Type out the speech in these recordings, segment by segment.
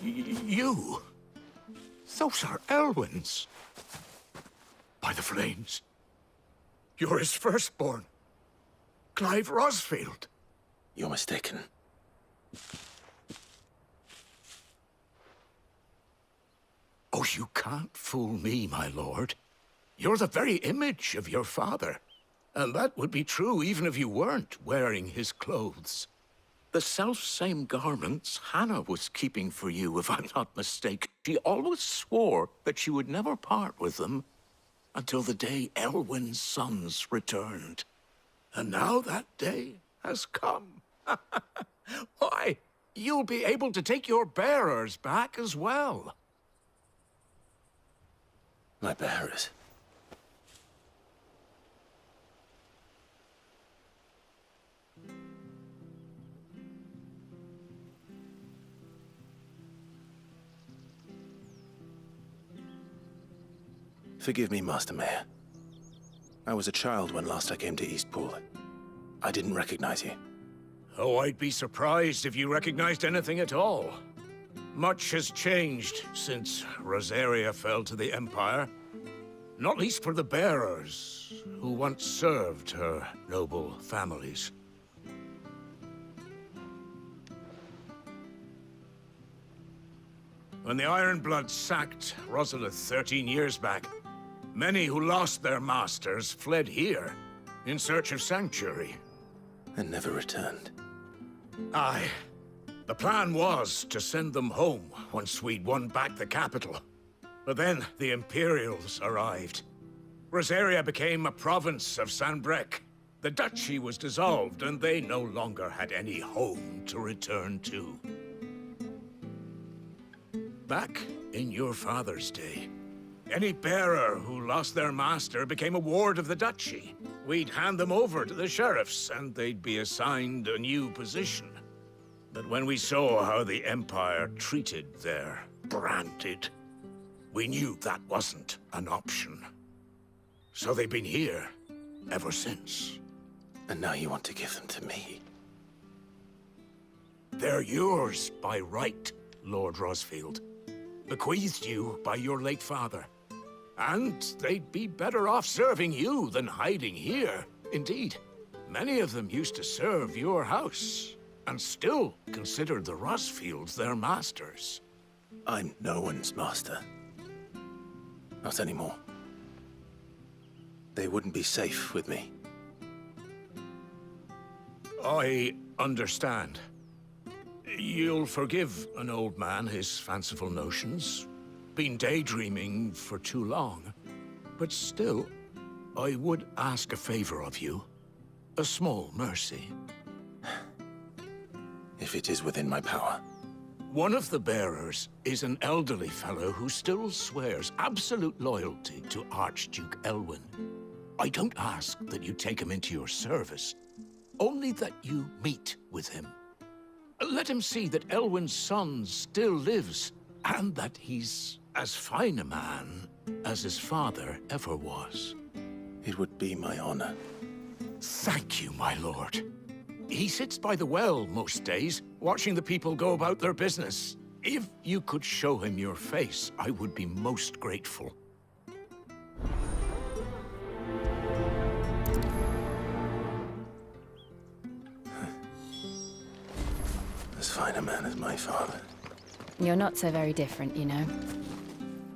You? Those are Elwyn's. By the flames. You're his firstborn. Clive Rosfield. You're mistaken. Oh, you can't fool me, my lord. You're the very image of your father. And that would be true even if you weren't wearing his clothes. The self-same garments Hannah was keeping for you, if I'm not mistaken. She always swore that she would never part with them until the day Elwyn's sons returned. And now that day has come. Why, you'll be able to take your bearers back as well. My bearers? Forgive me, Master Mayor. I was a child when last I came to Eastpool. I didn't recognize you. Oh, I'd be surprised if you recognized anything at all. Much has changed since Rosaria fell to the Empire. Not least for the bearers, who once served her noble families. When the Ironbloods sacked Rosalith 13 years back, many who lost their masters fled here in search of sanctuary. And never returned. Aye. The plan was to send them home once we'd won back the capital. But then the Imperials arrived. Rosaria became a province of Sanbreque. The duchy was dissolved, and they no longer had any home to return to. Back in your father's day, any bearer who lost their master became a ward of the duchy. We'd hand them over to the sheriffs, and they'd be assigned a new position. But when we saw how the Empire treated their branded, we knew that wasn't an option. So they've been here ever since. And now you want to give them to me? They're yours by right, Lord Rosfield. Bequeathed you by your late father. And they'd be better off serving you than hiding here. Indeed, many of them used to serve your house, and still considered the Rosfields their masters. I'm no one's master. Not anymore. They wouldn't be safe with me. I understand. You'll forgive an old man his fanciful notions. Been daydreaming for too long. But still, I would ask a favor of you. A small mercy. If it is within my power. One of the bearers is an elderly fellow who still swears absolute loyalty to Archduke Elwyn. I don't ask that you take him into your service, only that you meet with him. Let him see that Elwyn's son still lives, and that he's as fine a man as his father ever was. It would be my honor. Thank you, my lord. He sits by the well most days, watching the people go about their business. If you could show him your face, I would be most grateful. As fine a man as my father. You're not so very different, you know.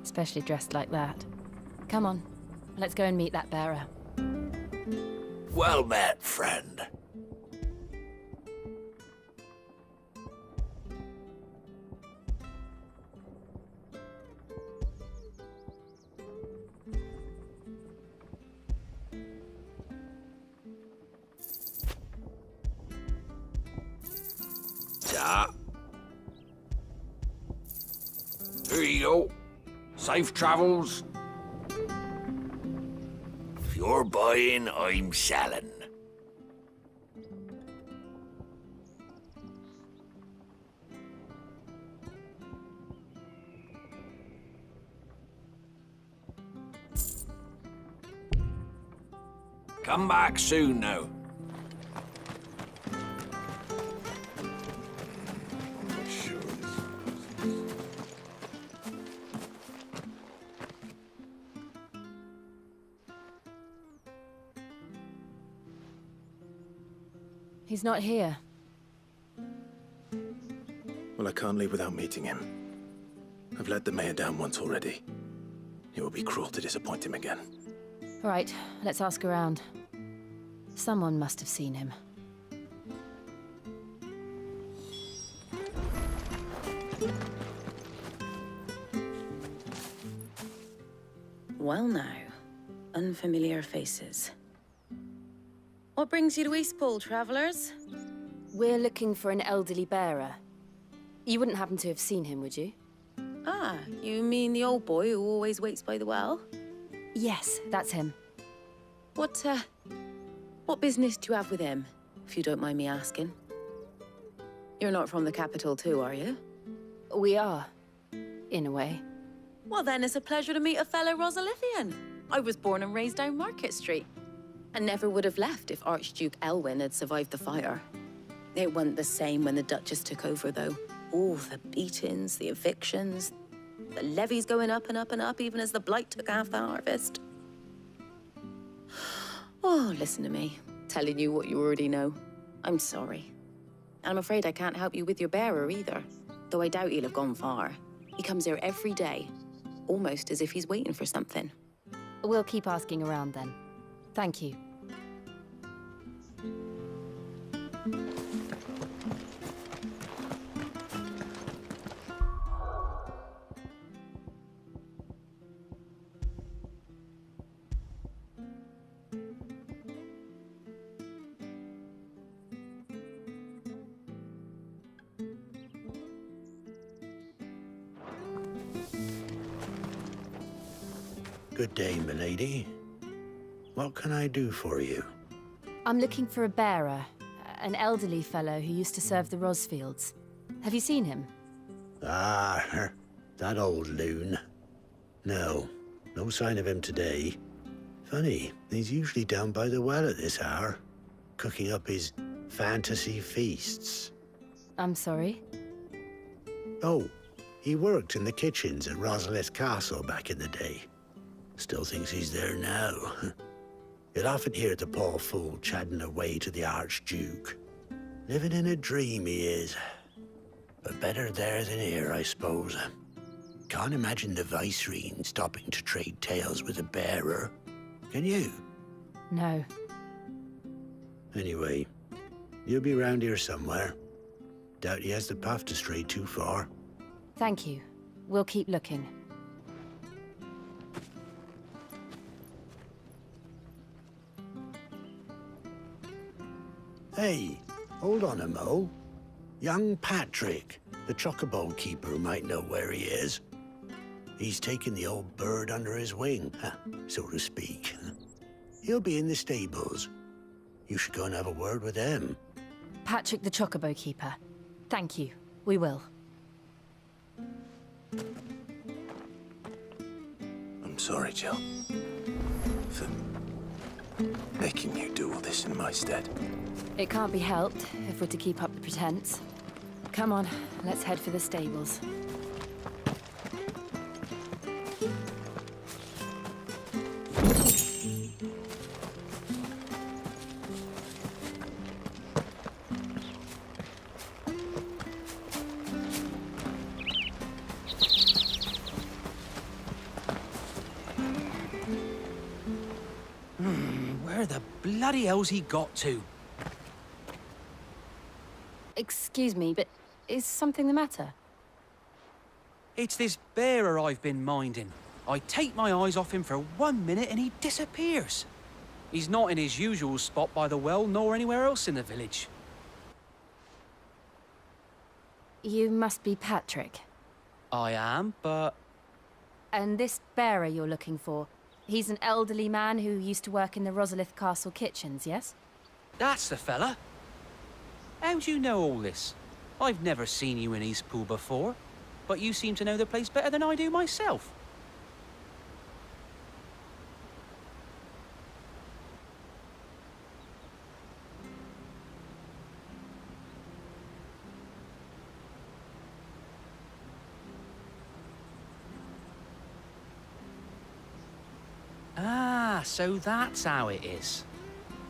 Especially dressed like that. Come on, let's go and meet that bearer. Well met, friend. Yeah. Here you go. Safe travels. If you're buying, I'm selling. Come back soon now. He's not here. Well, I can't leave without meeting him. I've let the mayor down once already. It would be cruel to disappoint him again. All right, let's ask around. Someone must have seen him. Well now, unfamiliar faces. What brings you to Eastpool, travellers? We're looking for an elderly bearer. You wouldn't happen to have seen him, would you? Ah, you mean the old boy who always waits by the well? Yes, that's him. What business do you have with him, if you don't mind me asking? You're not from the capital too, are you? We are, in a way. Well then, it's a pleasure to meet a fellow Rosalithian. I was born and raised down Market Street, and never would have left if Archduke Elwyn had survived the fire. It wasn't the same when the Duchess took over, though. Oh, the beatings, the evictions, the levies going up and up and up, even as the blight took half the harvest. Oh, listen to me, telling you what you already know. I'm sorry. I'm afraid I can't help you with your bearer either, though I doubt he'll have gone far. He comes here every day, almost as if he's waiting for something. We'll keep asking around then. Thank you. Good day, milady. What can I do for you? I'm looking for a bearer, an elderly fellow who used to serve the Rosfields. Have you seen him? Ah, that old loon. No sign of him today. Funny, he's usually down by the well at this hour, cooking up his fantasy feasts. I'm sorry? Oh, he worked in the kitchens at Rosalith Castle back in the day. Still thinks he's there now. You'll often hear the poor fool chatting away to the Archduke. Living in a dream he is. But better there than here, I suppose. Can't imagine the Viceroy stopping to trade tales with a bearer. Can you? No. Anyway, you'll be round here somewhere. Doubt he has the path to stray too far. Thank you. We'll keep looking. Hey, hold on a mo. Young Patrick, the chocobo keeper, might know where he is. He's taken the old bird under his wing, so to speak. He'll be in the stables. You should go and have a word with him. Patrick the Chocobo Keeper. Thank you. We will. I'm sorry, Jill, for making you do all this in my stead. It can't be helped if we're to keep up the pretense. Come on, let's head for the stables. Where the bloody hell's he got to? Excuse me, but is something the matter? It's this bearer I've been minding. I take my eyes off him for 1 minute and he disappears. He's not in his usual spot by the well, nor anywhere else in the village. You must be Patrick. I am, but And this bearer you're looking for, he's an elderly man who used to work in the Rosalith Castle kitchens, yes? that's the fella. How do you know all this? I've never seen you in Eastpool before, but you seem to know the place better than I do myself. Ah, so that's how it is.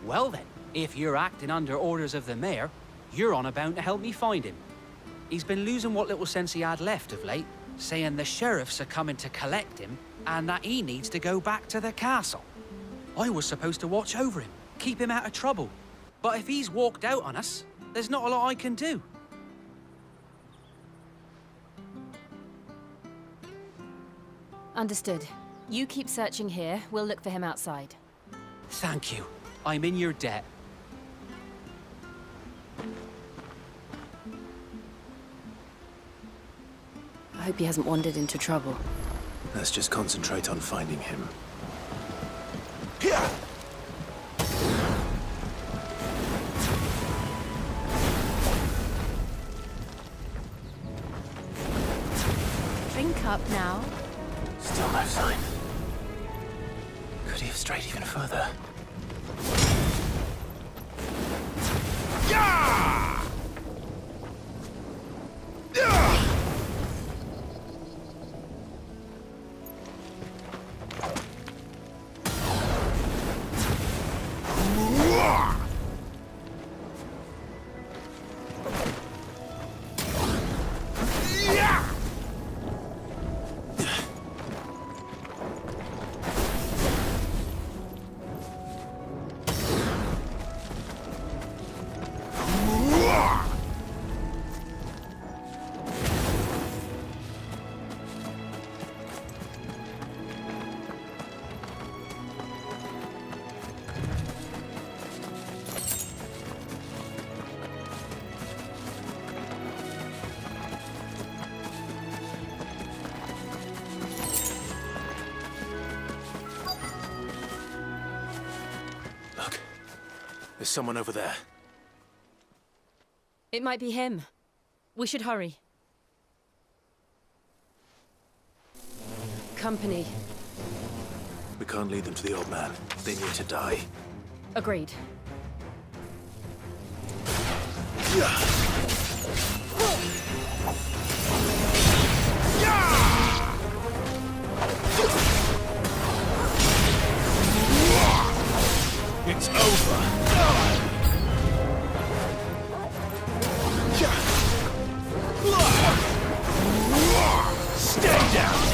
Well then, If you're acting under orders of the mayor, you're on about to help me find him. He's been losing what little sense he had left of late, saying the sheriffs are coming to collect him and that he needs to go back to the castle. I was supposed to watch over him, keep him out of trouble. But if he's walked out on us, there's not a lot I can do. Understood. You keep searching here. We'll look for him outside. Thank you. I'm in your debt. I hope he hasn't wandered into trouble. Let's just concentrate on finding him. Drink up now. Still no sign. Could he have strayed even further? Look, there's someone over there. It might be him. We should hurry. Company. We can't lead them to the old man. They need to die. Agreed. It's over. Stay down.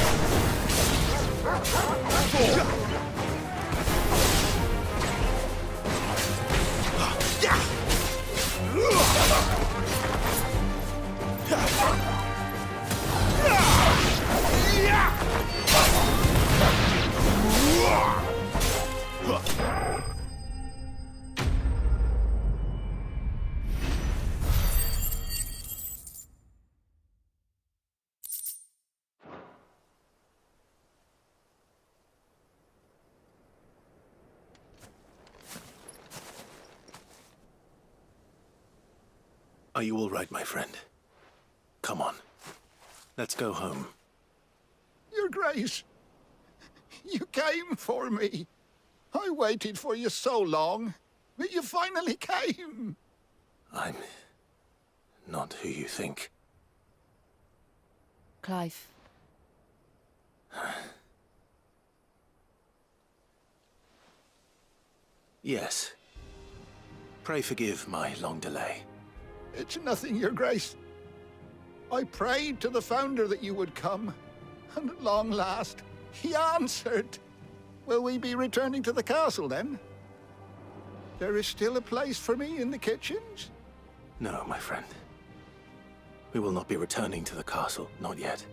Are you all right, my friend? Come on. Let's go home. Your Grace, you came for me. I waited for you so long, but you finally came. I'm not who you think. Clive. Yes. Pray forgive my long delay. It's nothing, Your Grace. I prayed to the Founder that you would come, and at long last, he answered. Will we be returning to the castle, then? There is still a place for me in the kitchens? No, my friend. We will not be returning to the castle, not yet.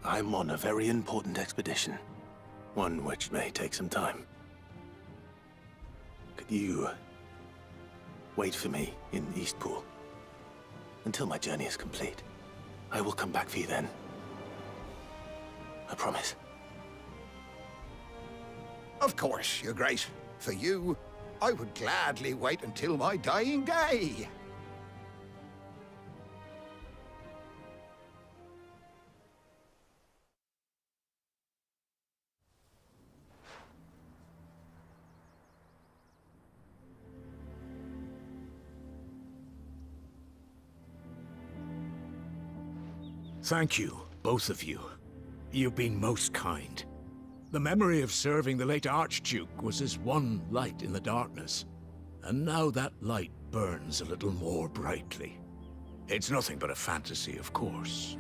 I'm on a very important expedition, one which may take some time. Could you wait for me in Eastpool until my journey is complete? I will come back for you then. I promise. Of course, Your Grace. For you, I would gladly wait until my dying day. Thank you, both of you. You've been most kind. The memory of serving the late Archduke was as one light in the darkness, and now that light burns a little more brightly. It's nothing but a fantasy, of course,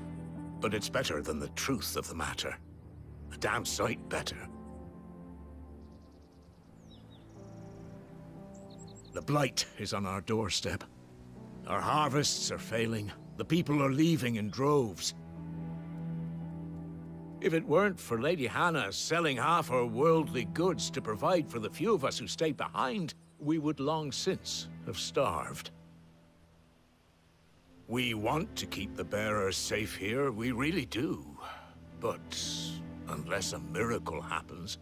but it's better than the truth of the matter. A damn sight better. The blight is on our doorstep. Our harvests are failing. The people are leaving in droves. If it weren't for Lady Hannah selling half her worldly goods to provide for the few of us who stay behind, we would long since have starved. We want to keep the bearers safe here, we really do. But unless a miracle happens,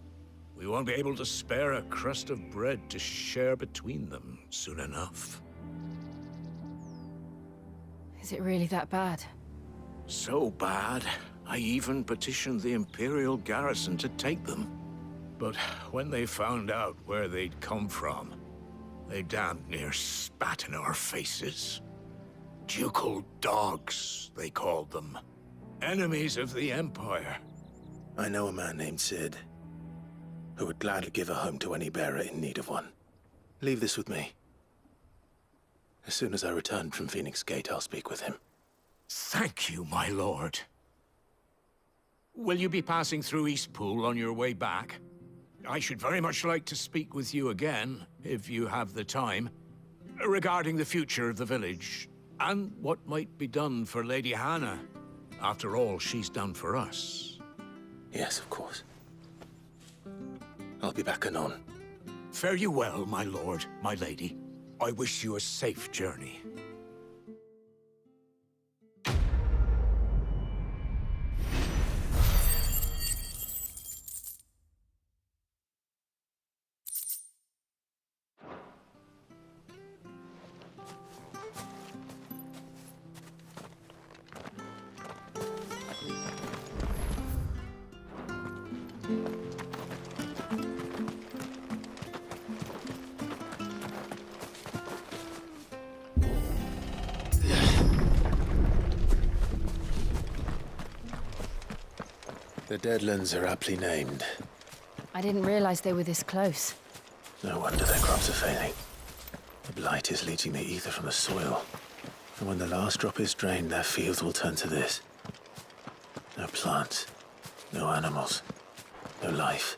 we won't be able to spare a crust of bread to share between them soon enough. Is it really that bad? So bad, I even petitioned the Imperial garrison to take them. But when they found out where they'd come from, they damn near spat in our faces. Ducal dogs, they called them. Enemies of the Empire. I know a man named Sid, who would gladly give a home to any bearer in need of one. Leave this with me. As soon as I return from Phoenix Gate, I'll speak with him. Thank you, my lord. Will you be passing through Eastpool on your way back? I should very much like to speak with you again, if you have the time, regarding the future of the village, and what might be done for Lady Hannah. After all she's done for us. Yes, of course. I'll be back anon. Fare you well, my lord, my lady. I wish you a safe journey. The Deadlands are aptly named. I didn't realize they were this close. No wonder their crops are failing. The blight is leaching the ether from the soil. And when the last drop is drained, their fields will turn to this. No plants, no animals, no life.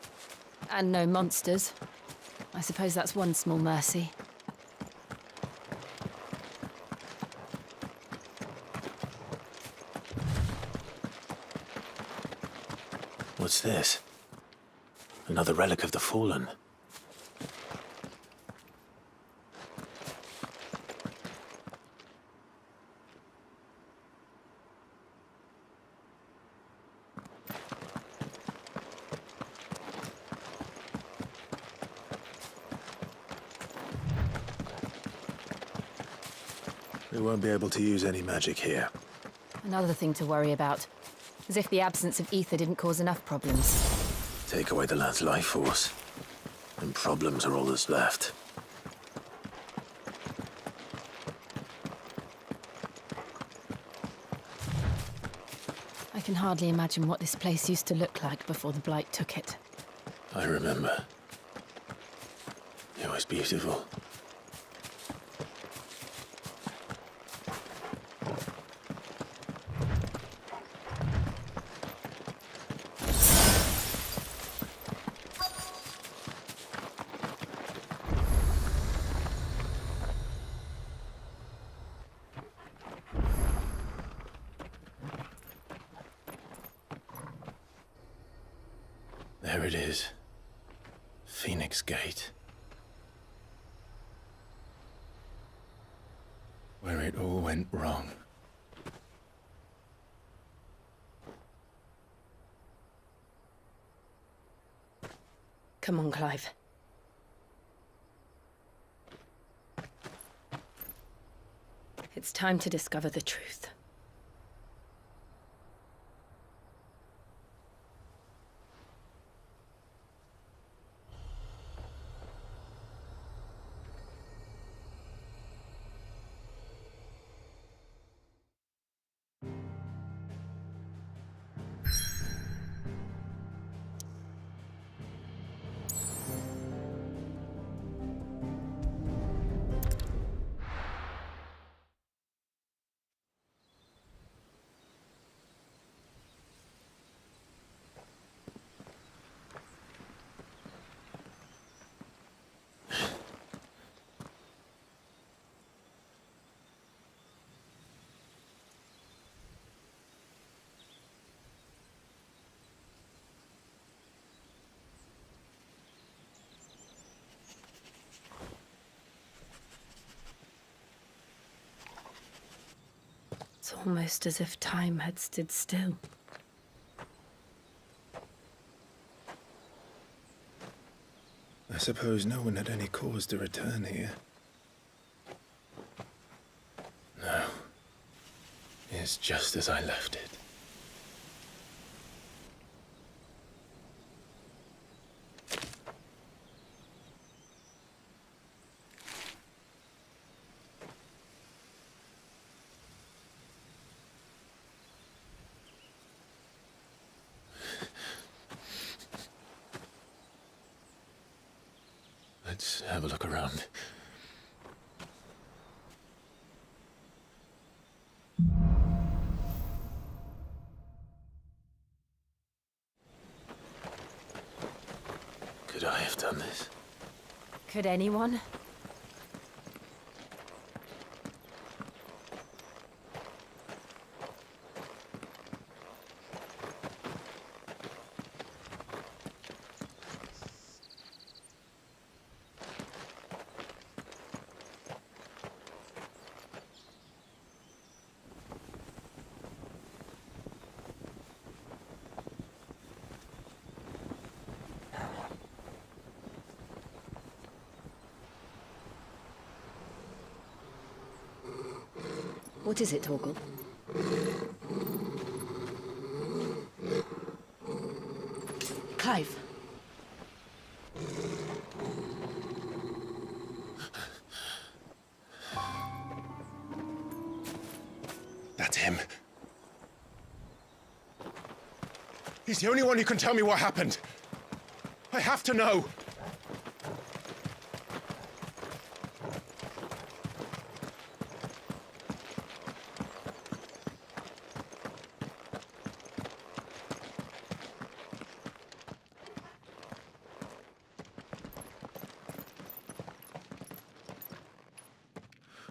And no monsters. I suppose that's one small mercy. What's this? Another relic of the Fallen. We won't be able to use any magic here. Another thing to worry about. As if the absence of ether didn't cause enough problems. Take away the lad's life force, and problems are all that's left. I can hardly imagine what this place used to look like before the blight took it. I remember. It was beautiful. There it is. Phoenix Gate. Where it all went wrong. Come on, Clive. It's time to discover the truth. It's almost as if time had stood still. I suppose no one had any cause to return here. No. It's just as I left it. Let's have a look around. Could I have done this? Could anyone? What is it, Torgal? Clive. That's him. He's the only one who can tell me what happened. I have to know.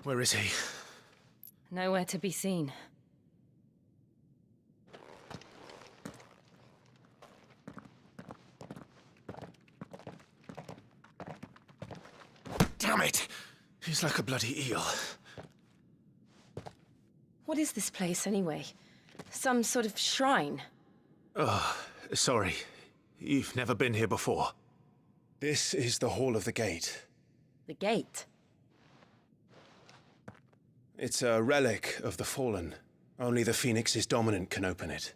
Where is he? Nowhere to be seen. Damn it! He's like a bloody eel. What is this place, anyway? Some sort of shrine? Oh, sorry. You've never been here before. This is the Hall of the Gate. The gate? It's a relic of the Fallen. Only the Phoenix's dominant can open it.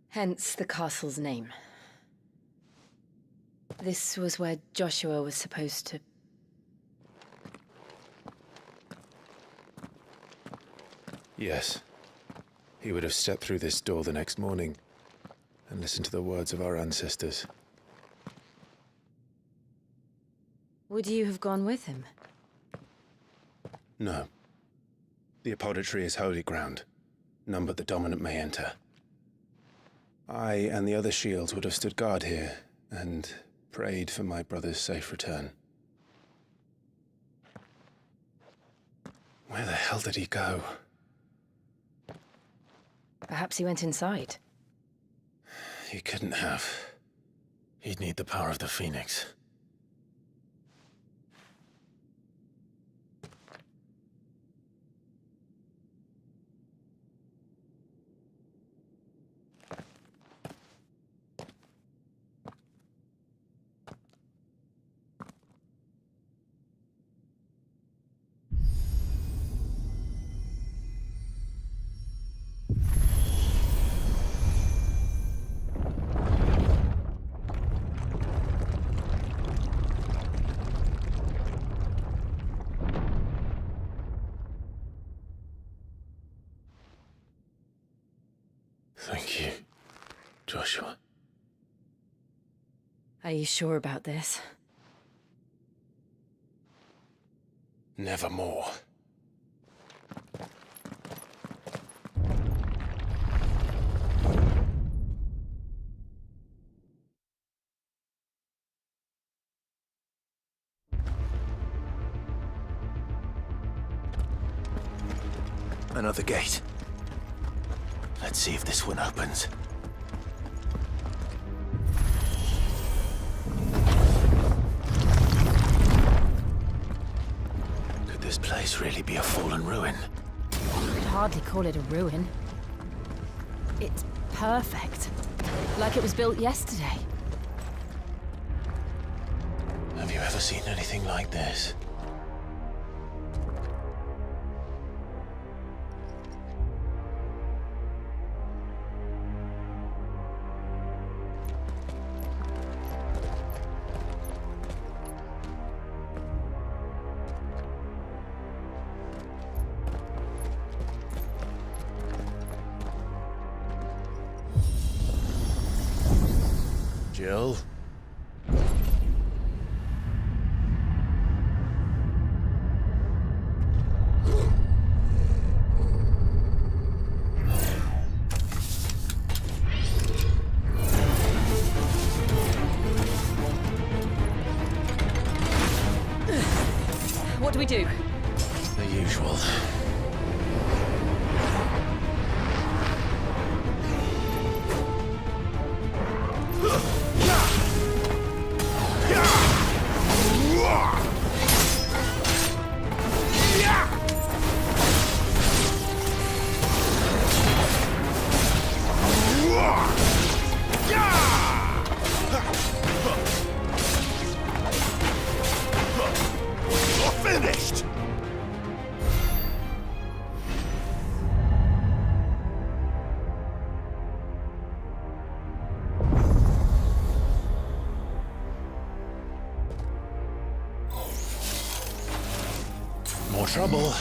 Hence the castle's name. This was where Joshua was supposed to... Yes. He would have stepped through this door the next morning and listened to the words of our ancestors. Would you have gone with him? No. The apodatory is holy ground. None but the dominant may enter. I and the other shields would have stood guard here and prayed for my brother's safe return. Where the hell did he go? Perhaps he went inside. He couldn't have. He'd need the power of the Phoenix. Thank you, Joshua. Are you sure about this? Nevermore. Another gate. Let's see if this one opens. Could this place really be a fallen ruin? Could hardly call it a ruin. It's perfect. Like it was built yesterday. Have you ever seen anything like this? Jill? What do we do? The usual. Finished! More trouble.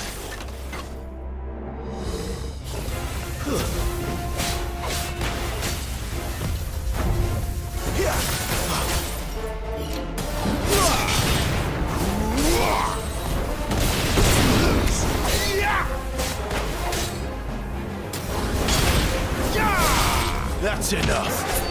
That's enough.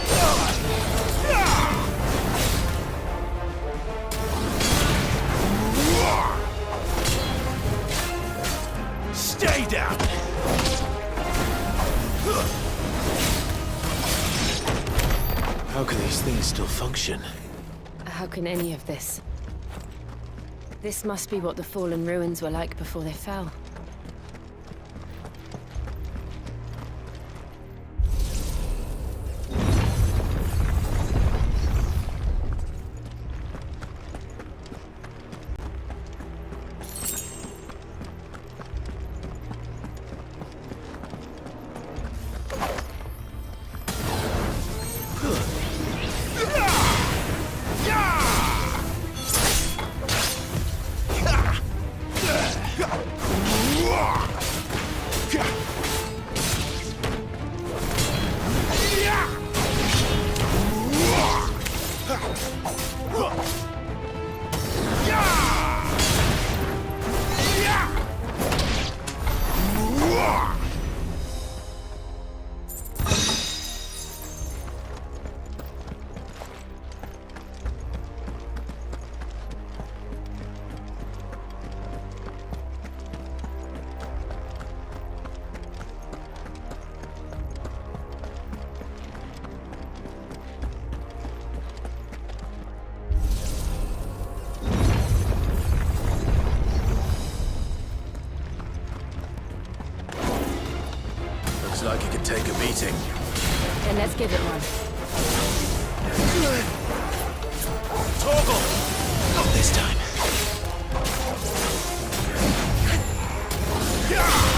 Stay down! How can these things still function? How can any of this? This must be what the fallen ruins were like before they fell. Looks like it could take a beating. Then let's give it one. Toggle! Not this time. Yeah!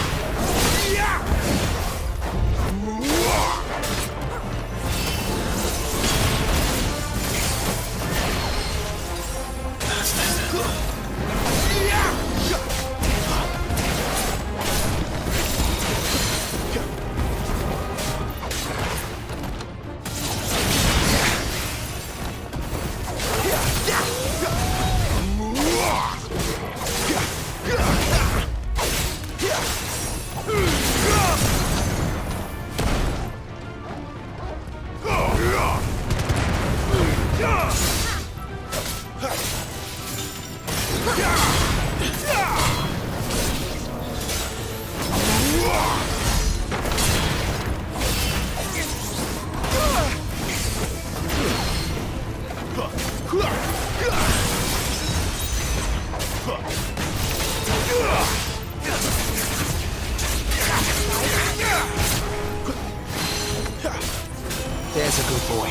There's a good boy.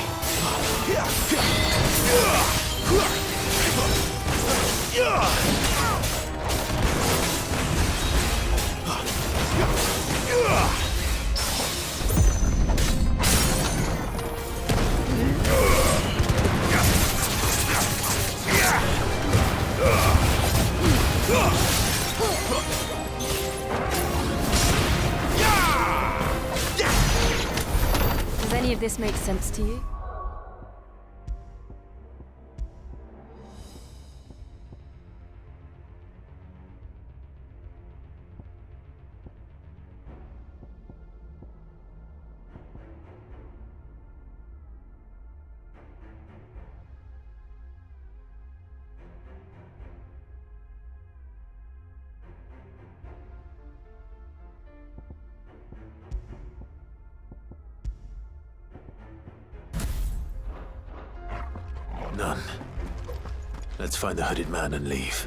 Does any of this make sense to you? None. Let's find the hooded man and leave.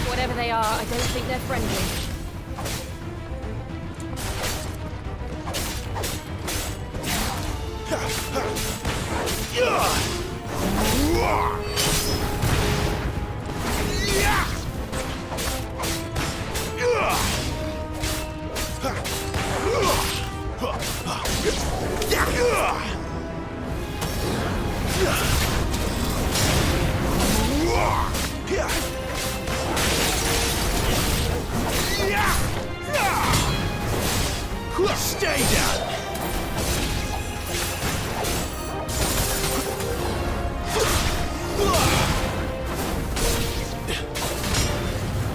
Whatever they are, I don't think they're friendly. Stay down!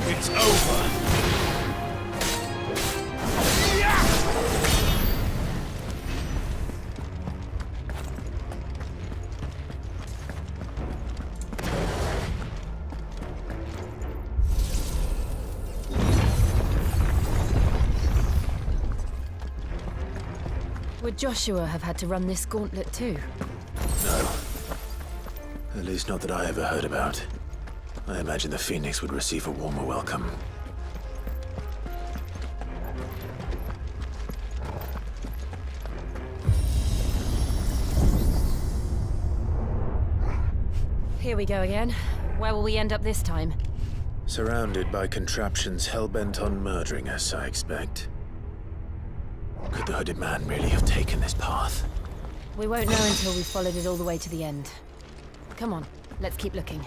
It's over! Would Joshua have had to run this gauntlet too? No. At least not that I ever heard about. I imagine the Phoenix would receive a warmer welcome. Here we go again. Where will we end up this time? Surrounded by contraptions hell-bent on murdering us, I expect. Could the hooded man really have taken this path? We won't know until we've followed it all the way to the end. Come on, let's keep looking.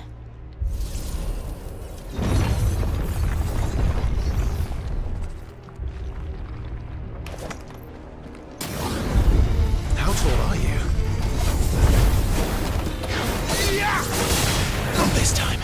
How tall are you? Not this time.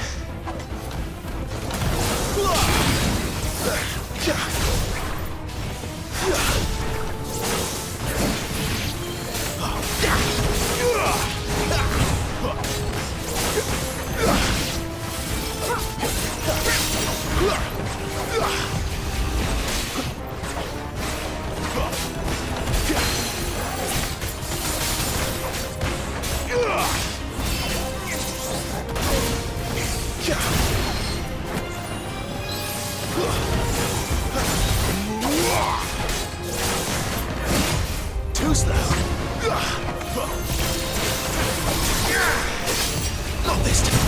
Too slow. Not this time.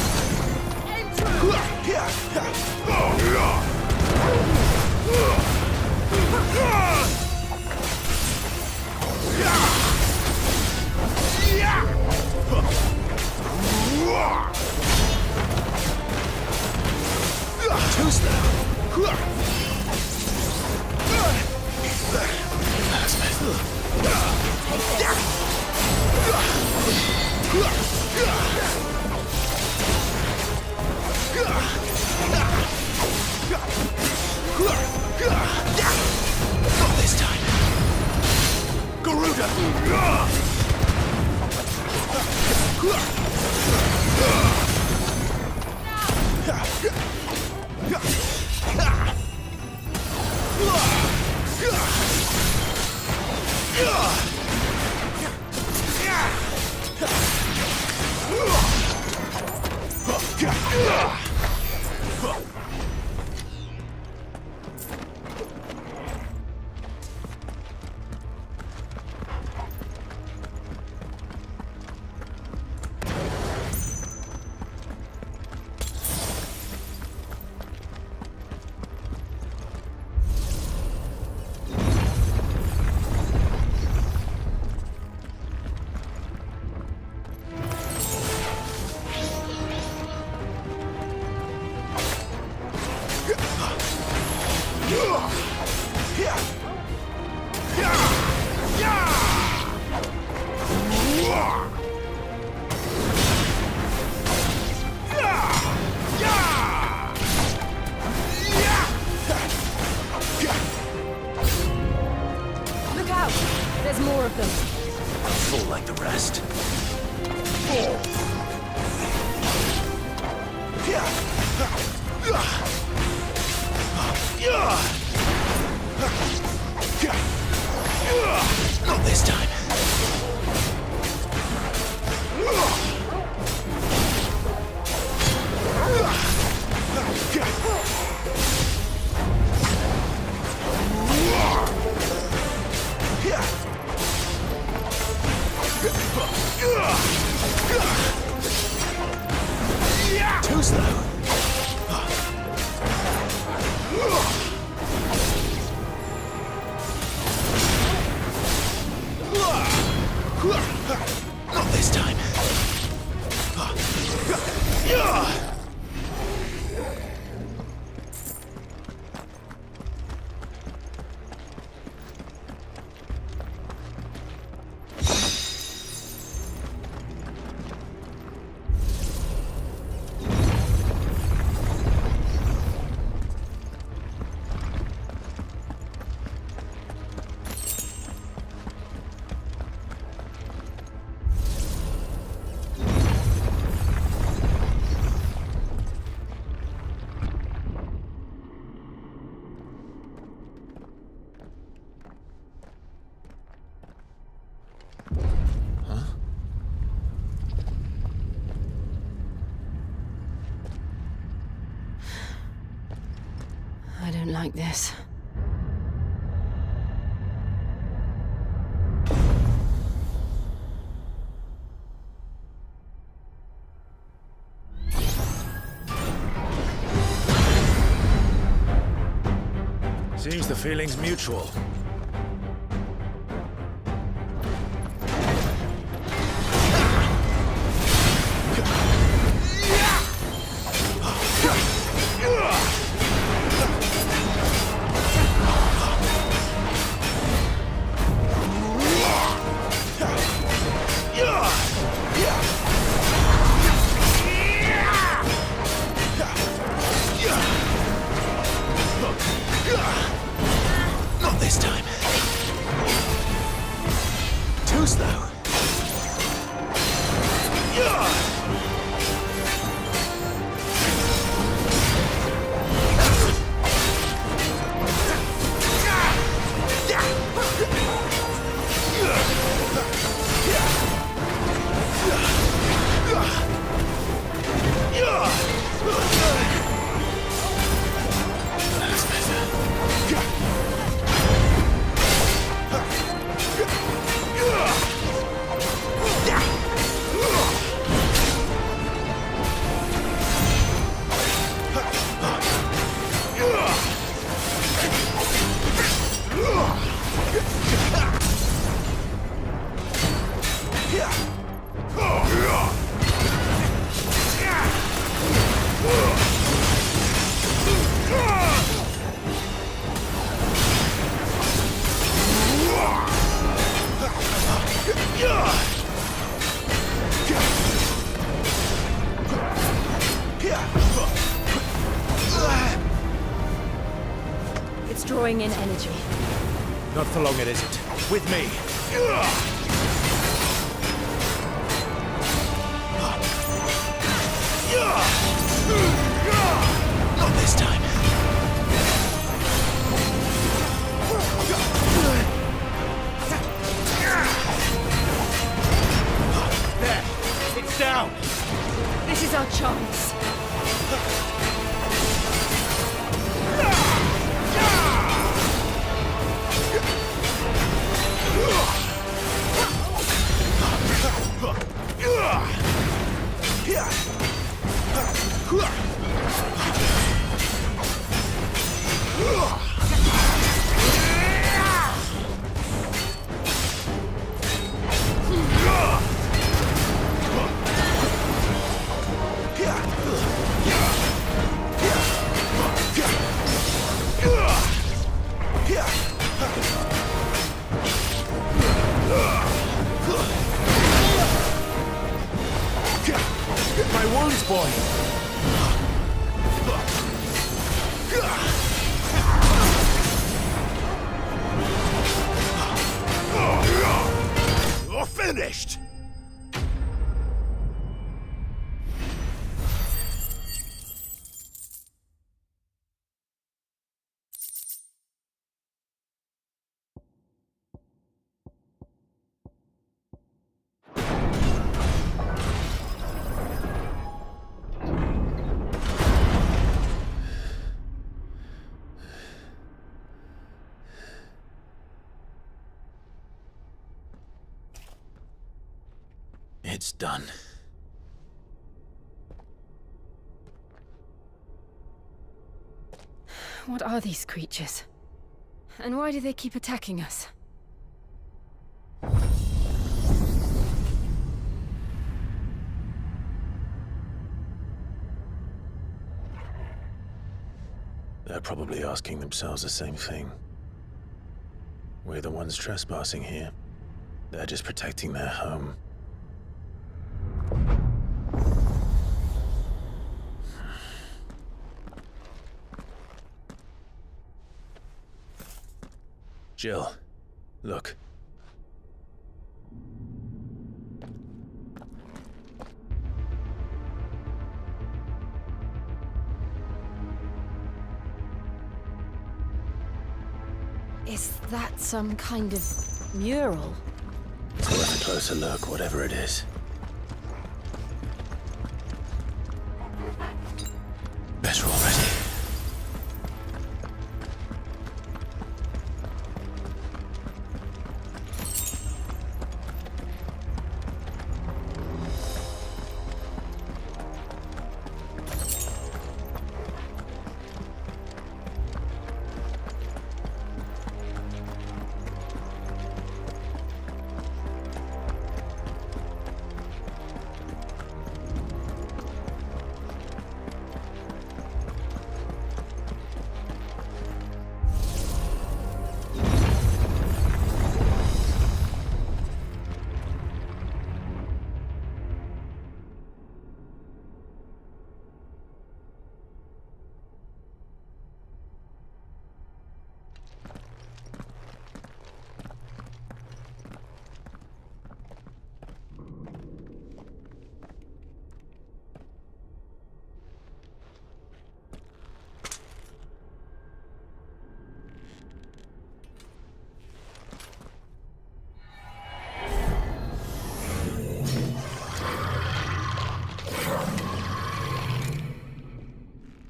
Too slow. Take Look out! There's more of them. Full like the rest. Not this time. Too slow. Not this time. I don't like this. Seems the feeling's mutual. Not this time. Too slow. That's It's drawing in energy. not for long, it isn't. With me. Not this time. There! It's down! This is our chance. My wounds, boy! You're finished! It's done. What are these creatures? And why do they keep attacking us? They're probably asking themselves the same thing. We're the ones trespassing here. They're just protecting their home. Jill, look. Is that some kind of mural? It's worth a closer look, whatever it is. Better already.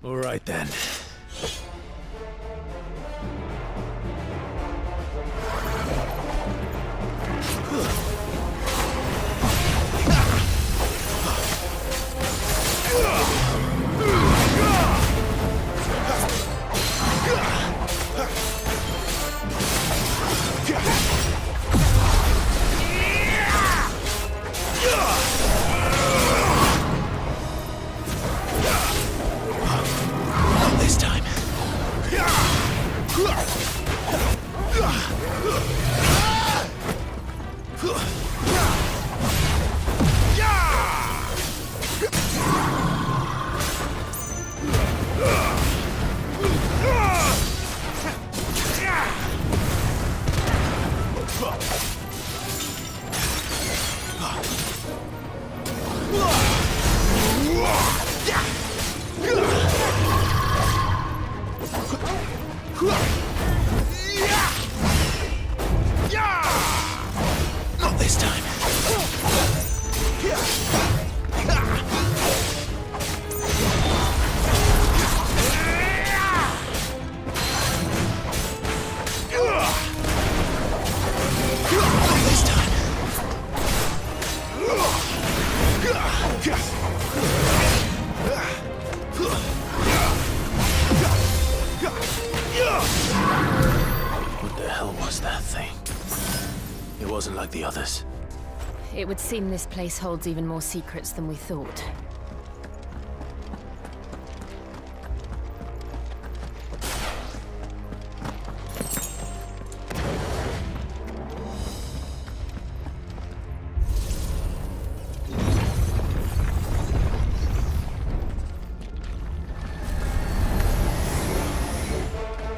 All right then. This It wasn't like the others. It would seem this place holds even more secrets than we thought.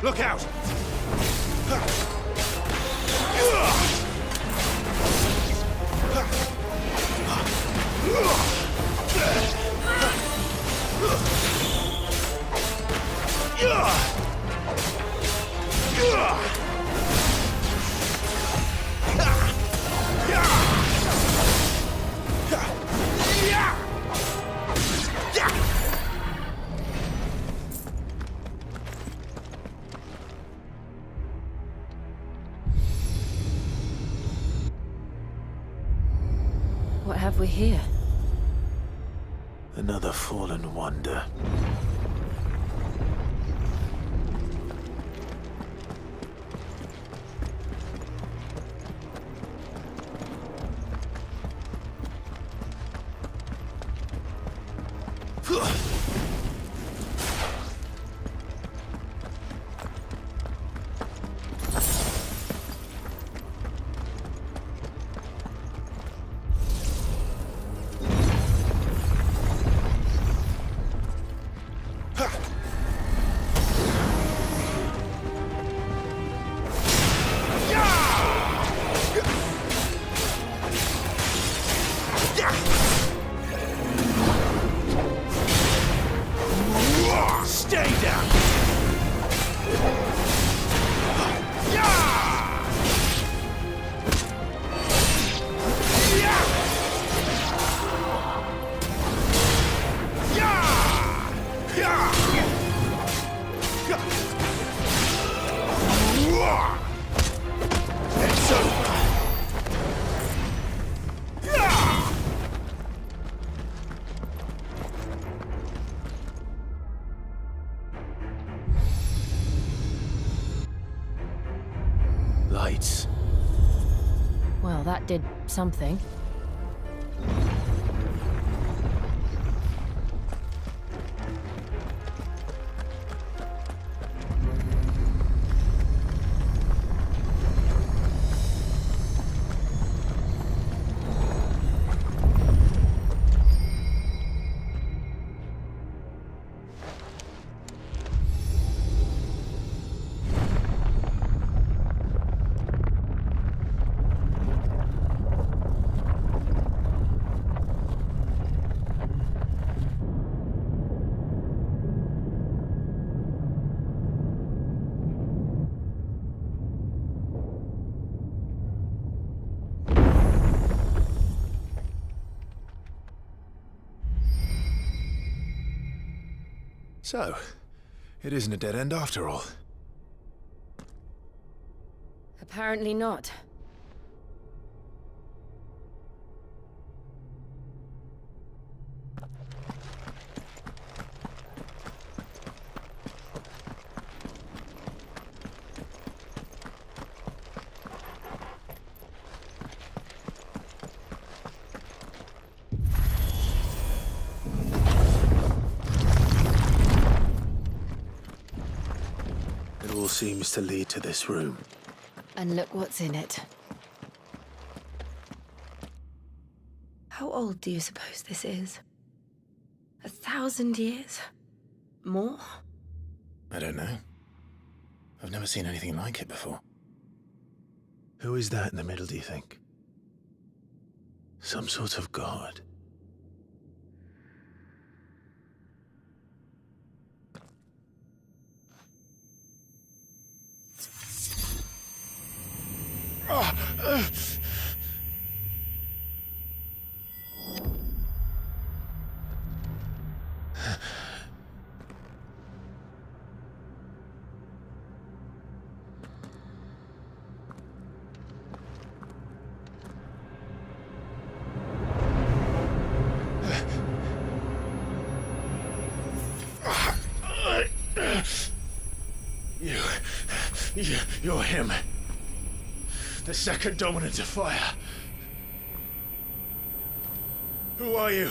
Look out! What have we here? Another fallen wonder. Stay down! It's over! Lights. Well, that did something. So, it isn't a dead end after all. Apparently not. It all seems to lead to this room. And look what's in it. How old do you suppose this is? 1,000 years? More? I don't know. I've never seen anything like it before. Who is that in the middle, do you think? Some sort of god? You're him. the second dominant of fire. Who are you?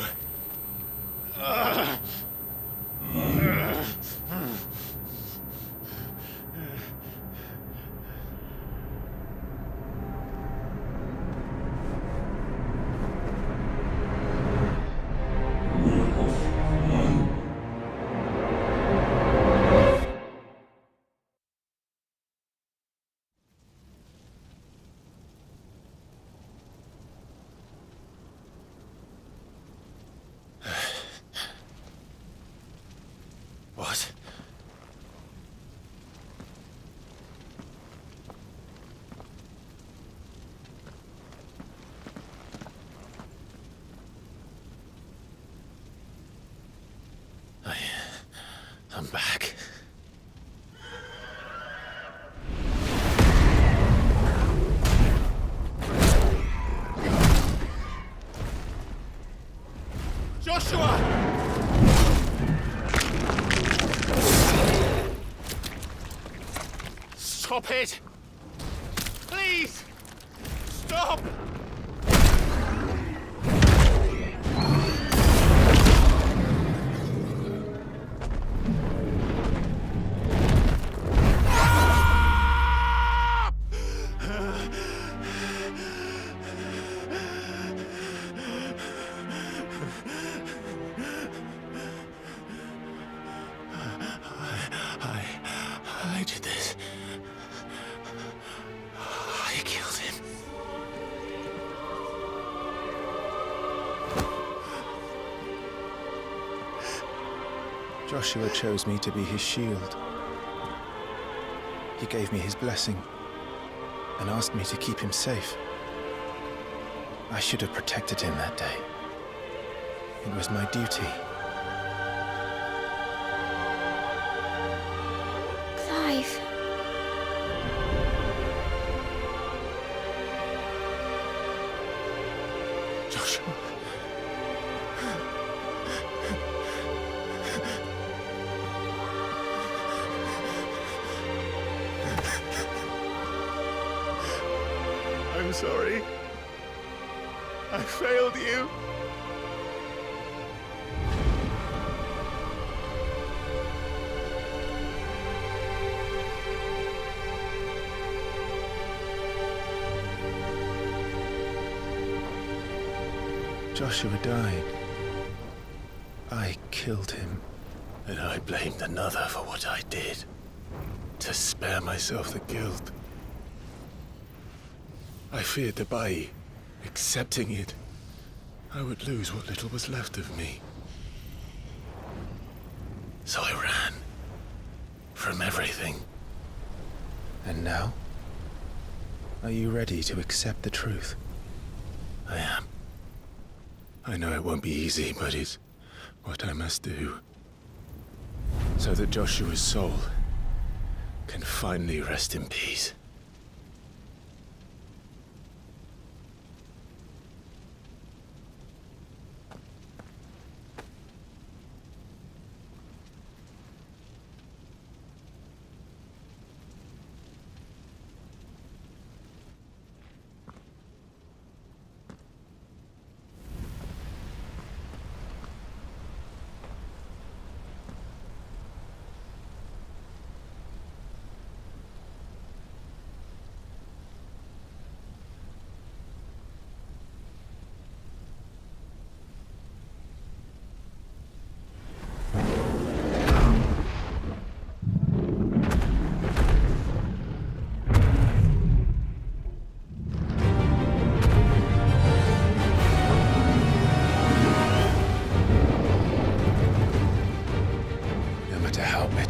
What? I'm back. Joshua! Stop it! Please! Stop! I did this. I killed him. Joshua chose me to be his shield. He gave me his blessing and asked me to keep him safe. I should have protected him that day. It was my duty. Clive. Joshua. I'm sorry. I failed you. Joshua died. I killed him. And I blamed another for what I did, to spare myself the guilt. I feared that by accepting it, I would lose what little was left of me. So I ran from everything. And now? Are you ready to accept the truth? I am. I know it won't be easy, but it's what I must do. So that Joshua's soul can finally rest in peace.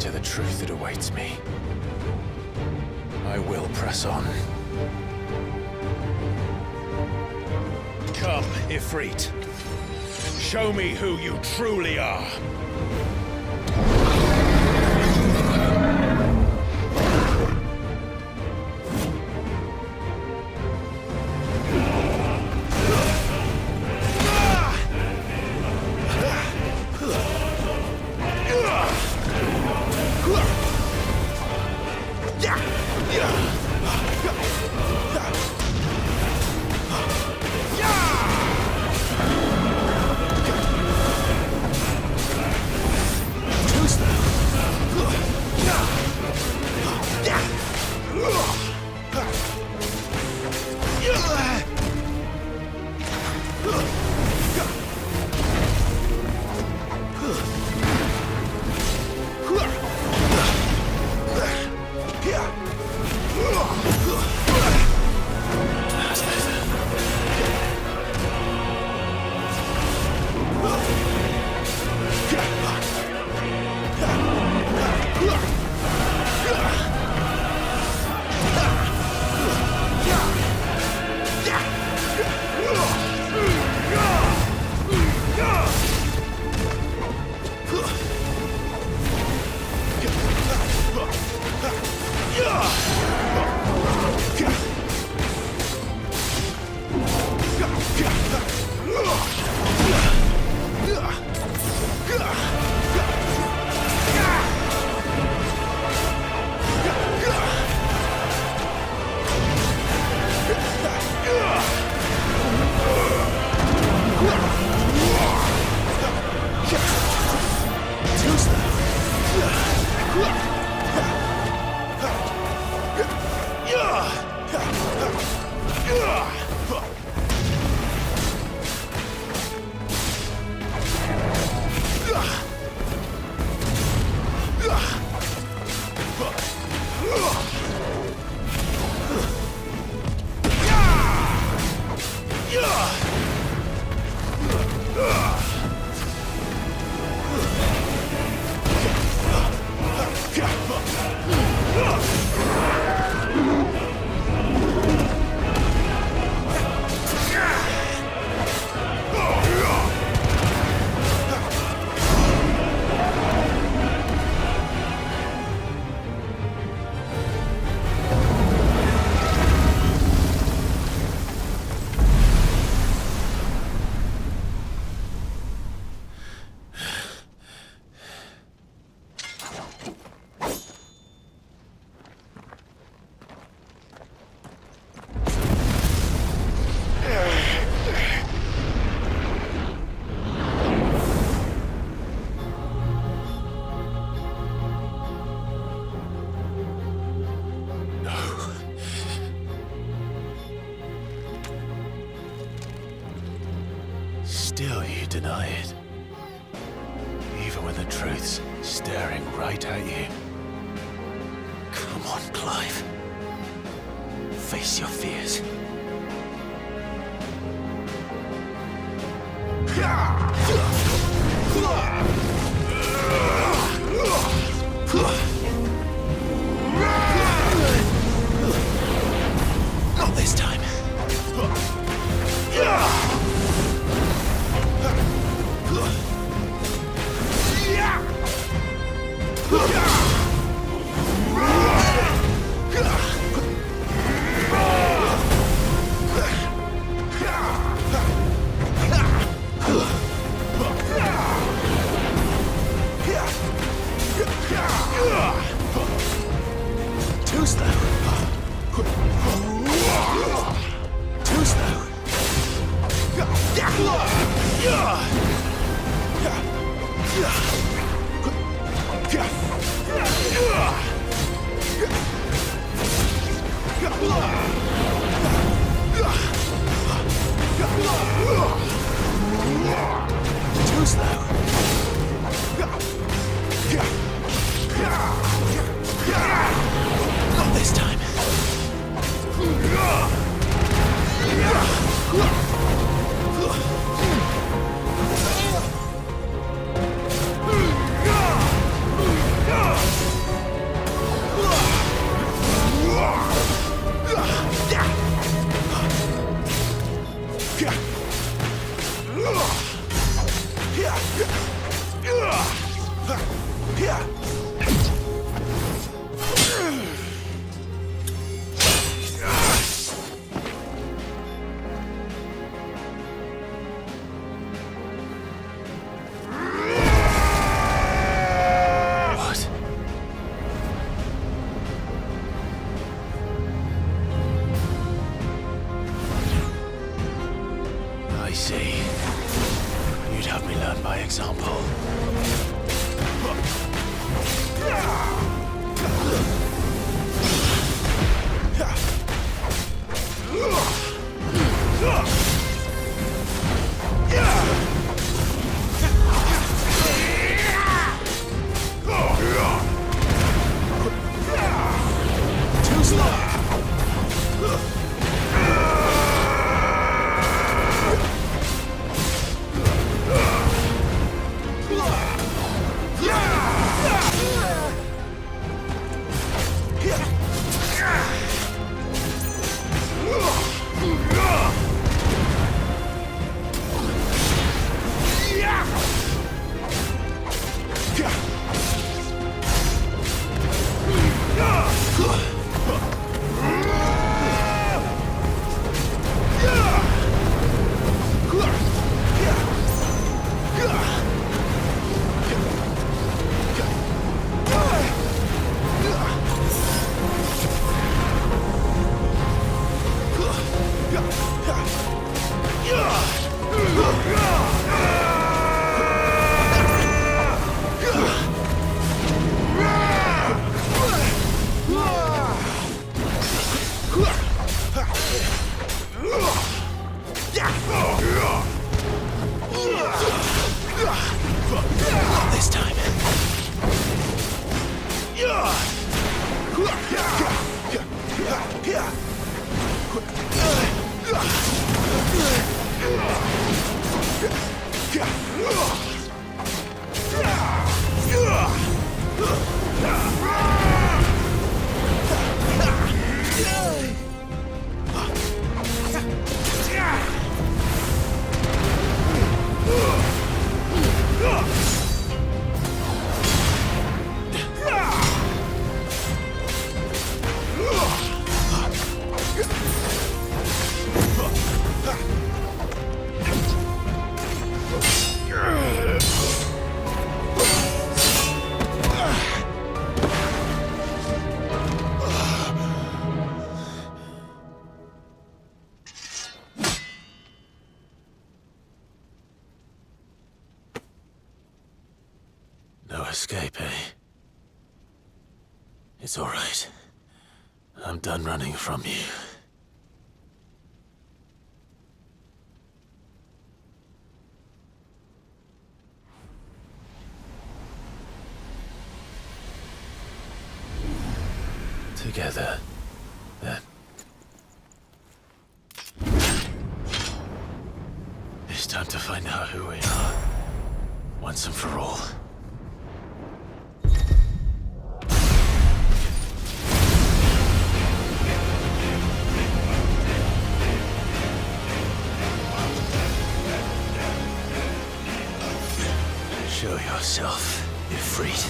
The truth that awaits me. I will press on. Come, Ifrit. Show me who you truly are. Still you deny it. Even when the truth's staring right at you. Come on, Clive. Face your fears. Not this time. Too slow. Too slow. Too slow. Not this time. I see. You'd have me learn by example. Too slow. No escape, eh? It's all right. I'm done running from you. Together, then. It's time to find out who we are, once and for all. Show yourself, Ifrit.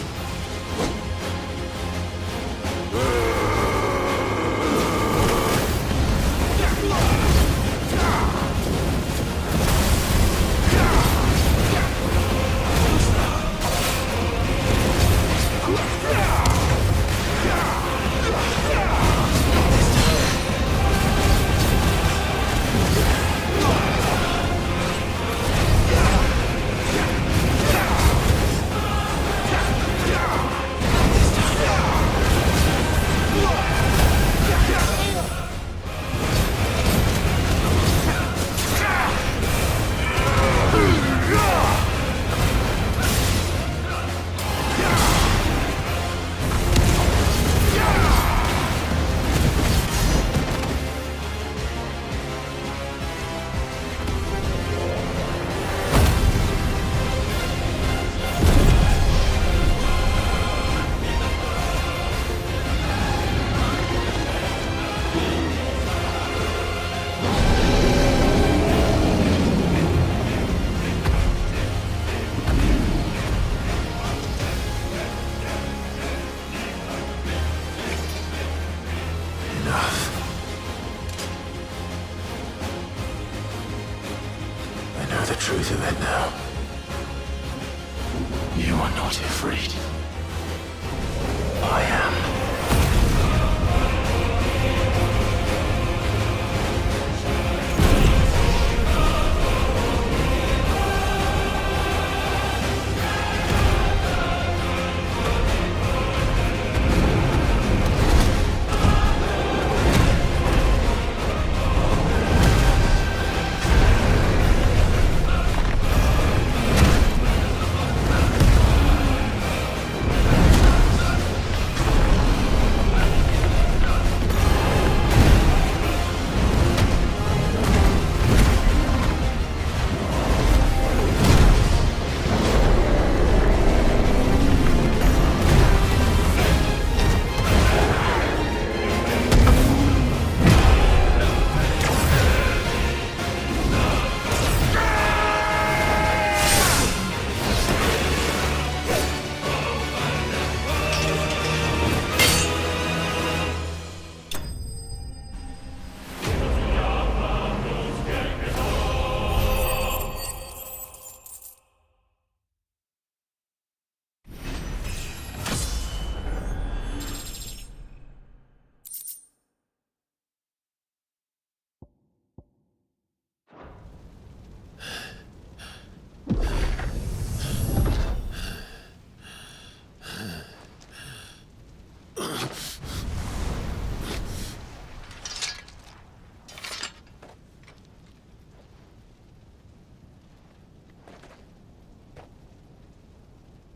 The truth of it now. You are not afraid. I am.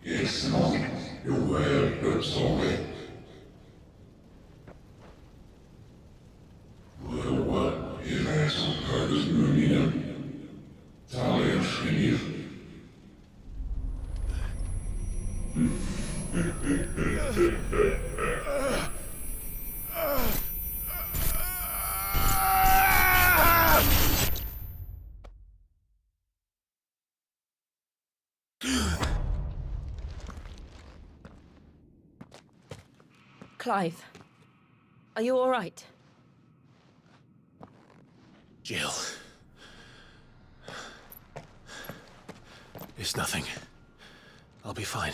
It's not your word, but solid. The world Każdy mnie. Talerz nie. Clive, are you all right? Jill. It's nothing. I'll be fine.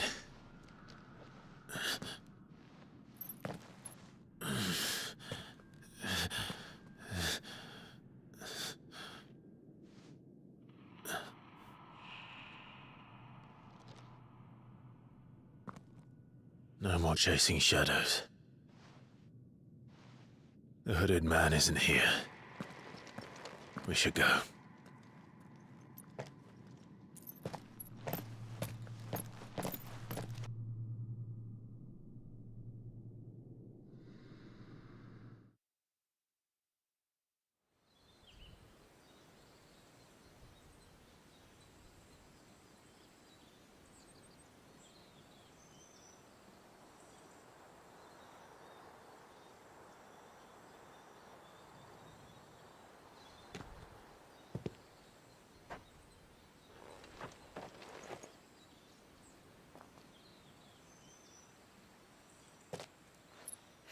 No more chasing shadows. The hooded man isn't here. We should go.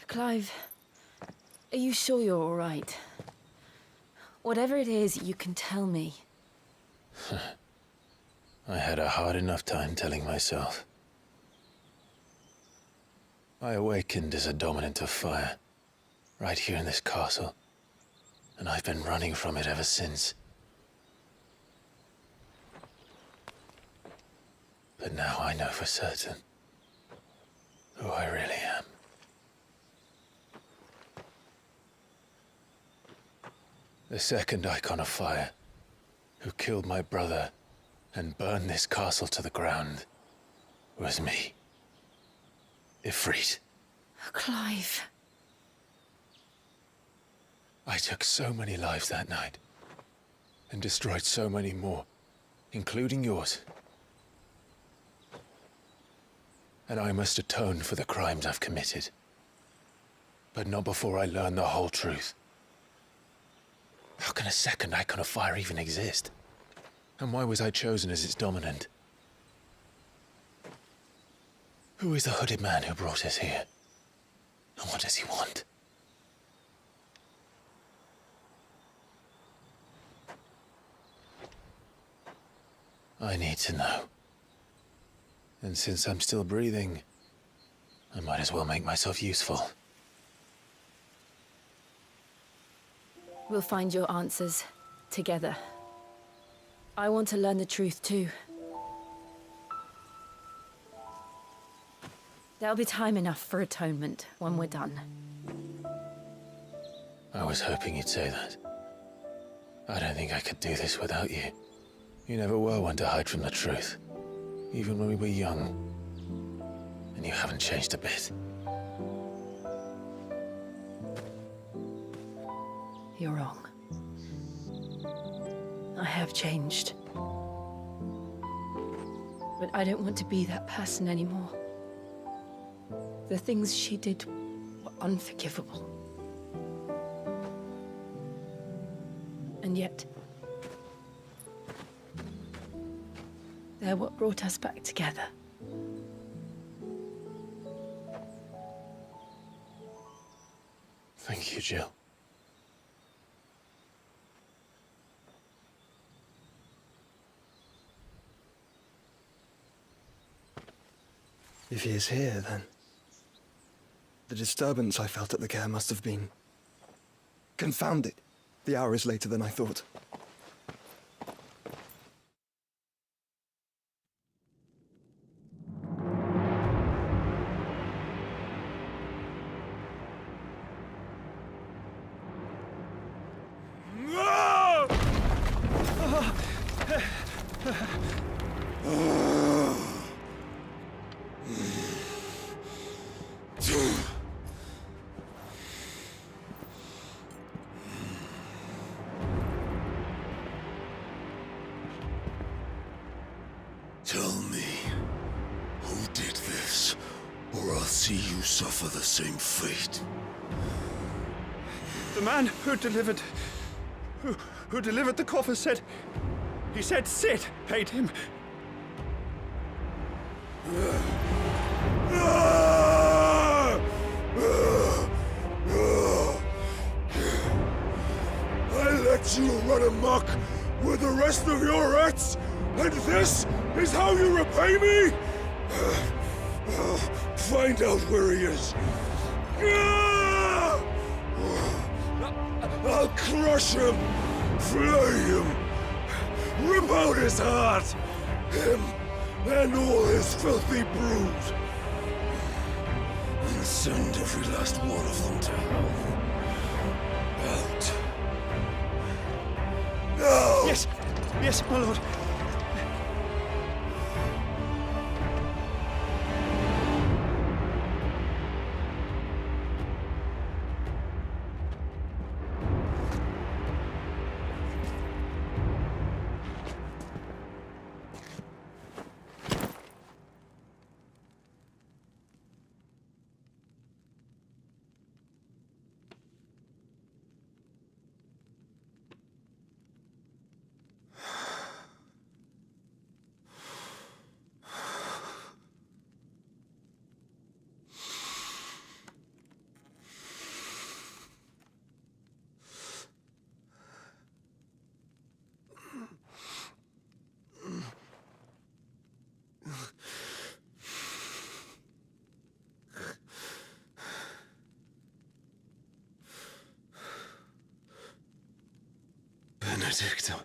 Clive, are you sure you're all right? Whatever it is, you can tell me. I had a hard enough time telling myself. I awakened as a dominant of fire, right here in this castle, and I've been running from it ever since. But now I know for certain who I really am. The second icon of fire, who killed my brother and burned this castle to the ground, was me. Ifrit. Clive. I took so many lives that night, and destroyed so many more, including yours. And I must atone for the crimes I've committed. But not before I learn the whole truth. How can a second icon of fire even exist? And why was I chosen as its dominant? Who is the hooded man who brought us here? And what does he want? I need to know. And since I'm still breathing, I might as well make myself useful. We'll find your answers together. I want to learn the truth too. There'll be time enough for atonement when we're done. I was hoping you'd say that. I don't think I could do this without you. You never were one to hide from the truth, even when we were young. And you haven't changed a bit. You're wrong. I have changed. But I don't want to be that person anymore. The things she did were unforgivable. And yet, they're what brought us back together. Thank you, Jill. If he is here, then the disturbance I felt at the care must have been confounded. The hour is later than I thought. see you suffer the same fate. The man who delivered the coffer said... He said Sid paid him. I let you run amok with the rest of your rats, and this is how you repay me? Find out where he is. I'll crush him, flay him, rip out his heart, him and all his filthy brood, and send every last one of them to hell. Out. Now! Yes, yes, my lord. Benedicta.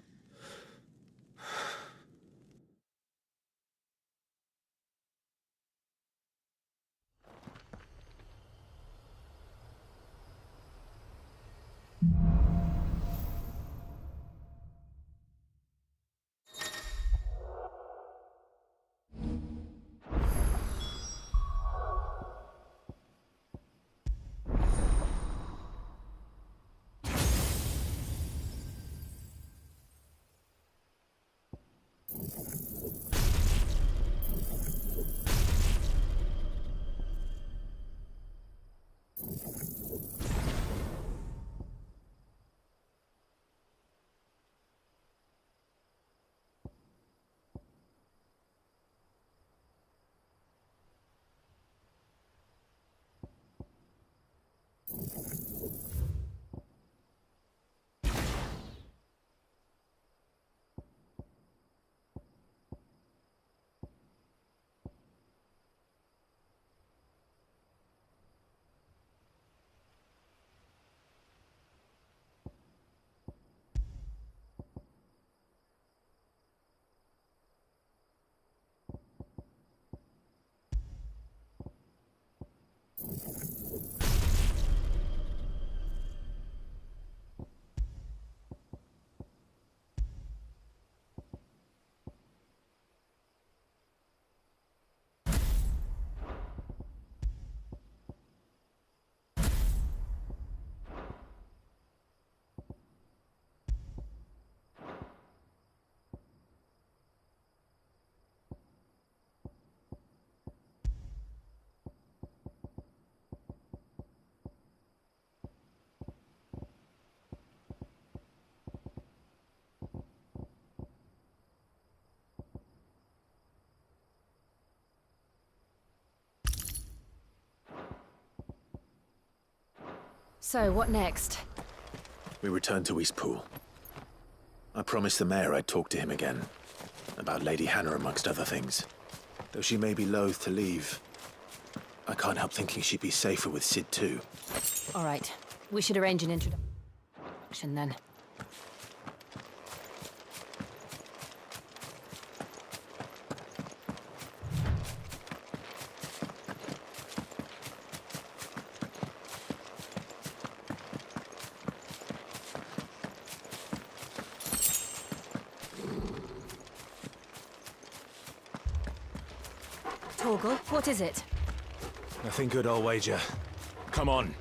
So, what next? We return to Eastpool. I promised the mayor I'd talk to him again. About Lady Hannah, amongst other things. Though she may be loath to leave, I can't help thinking she'd be safer with Sid too. All right. We should arrange an introduction then. Torgal, what is it? Nothing good, I'll wager. Come on.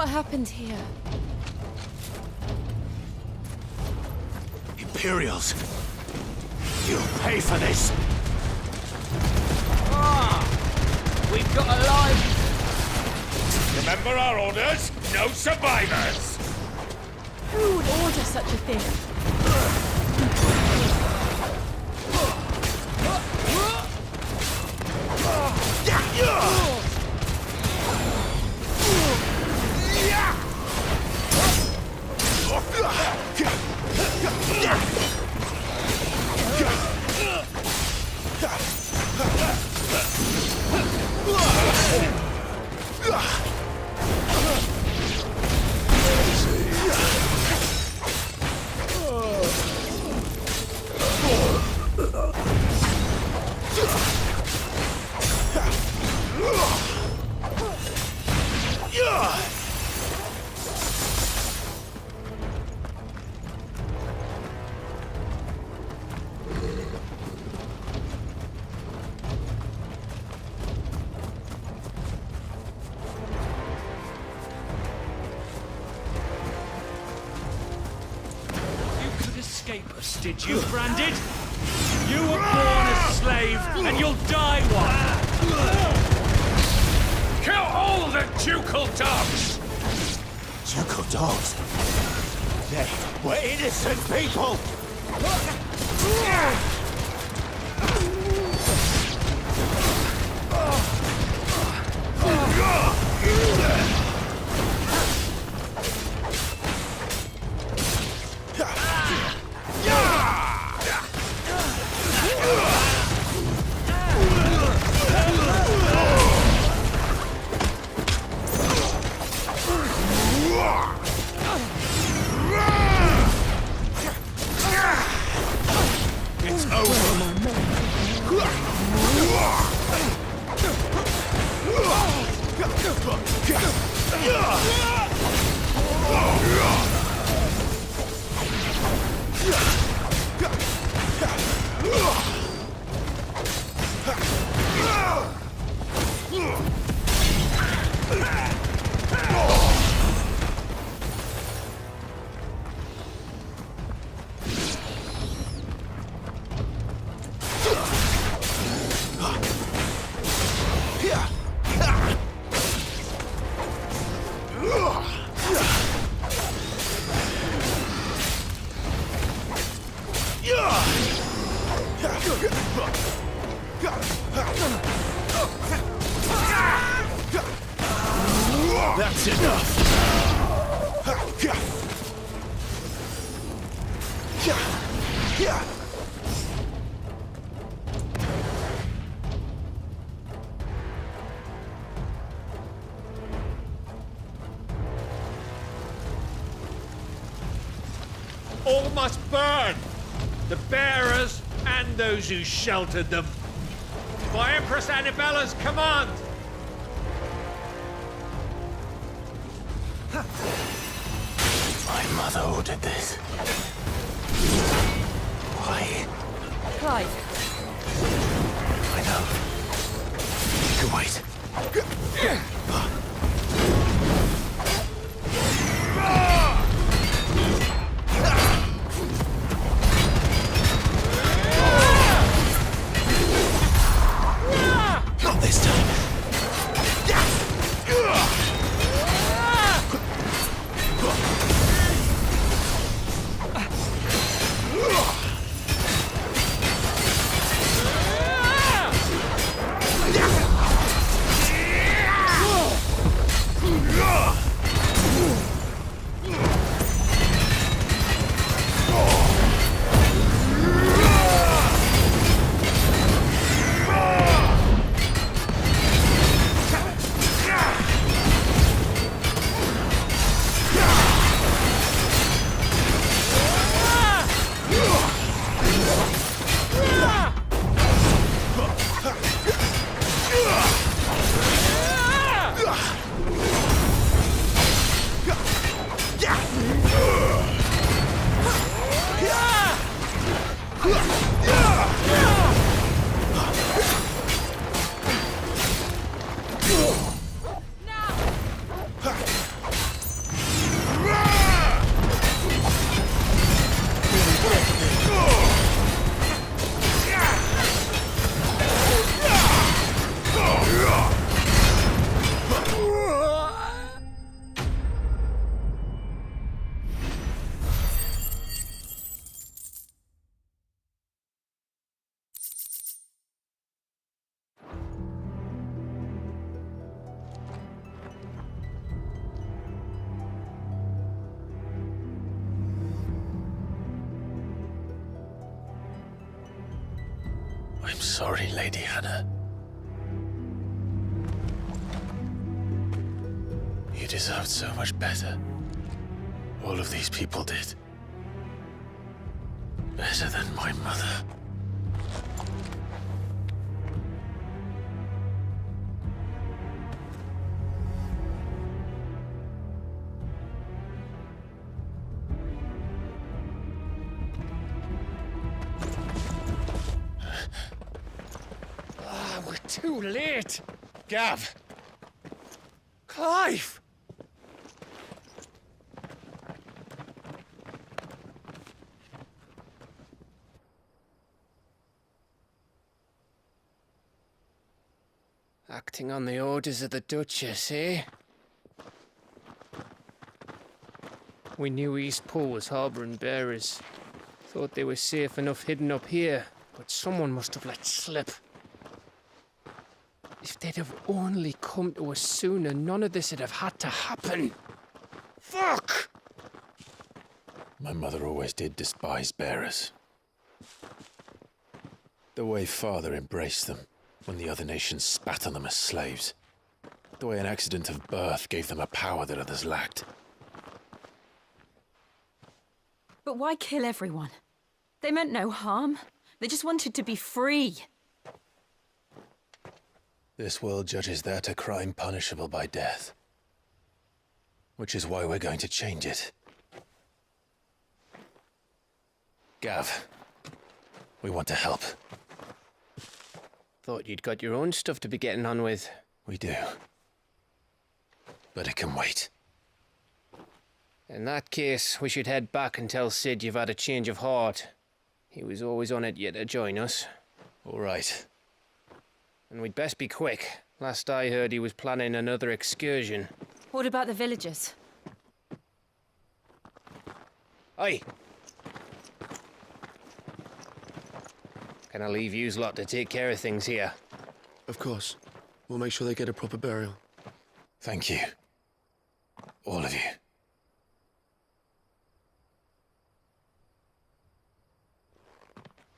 What happened here? Imperials. You'll pay for this. We've got a line. Remember our orders? No survivors! Who would order such a thing? Escape us, did you, Branded? You were born a slave, and you'll die one! Kill all the ducal dogs! Ducal dogs? They were innocent people! It's over! That's enough! All must burn! The bearers and those who sheltered them. By Empress Annabella's command! My mother ordered this. Why? Clive. I know. You can wait. Not this time. I'm sorry, Lady Hannah. You deserved so much better. All of these people did. Better than my mother. We're too late. Gav. Clive. Acting on the orders of the Duchess, eh? We knew East Pool was harbouring bearers. Thought they were safe enough hidden up here, but someone must have let slip. If they'd have only come to us sooner, none of this would have had to happen. Fuck! My mother always did despise bearers. The way Father embraced them when the other nations spat on them as slaves. The way an accident of birth gave them a power that others lacked. But why kill everyone? They meant no harm. They just wanted to be free. This world judges that a crime punishable by death. Which is why we're going to change it. Gav, we want to help. Thought you'd got your own stuff to be getting on with. We do. But it can wait. In that case, we should head back and tell Sid you've had a change of heart. He was always on it yet to join us. All right. And we'd best be quick. Last I heard, he was planning another excursion. What about the villagers? Aye. Can I leave yous lot to take care of things here? Of course. We'll make sure they get a proper burial. Thank you. All of you.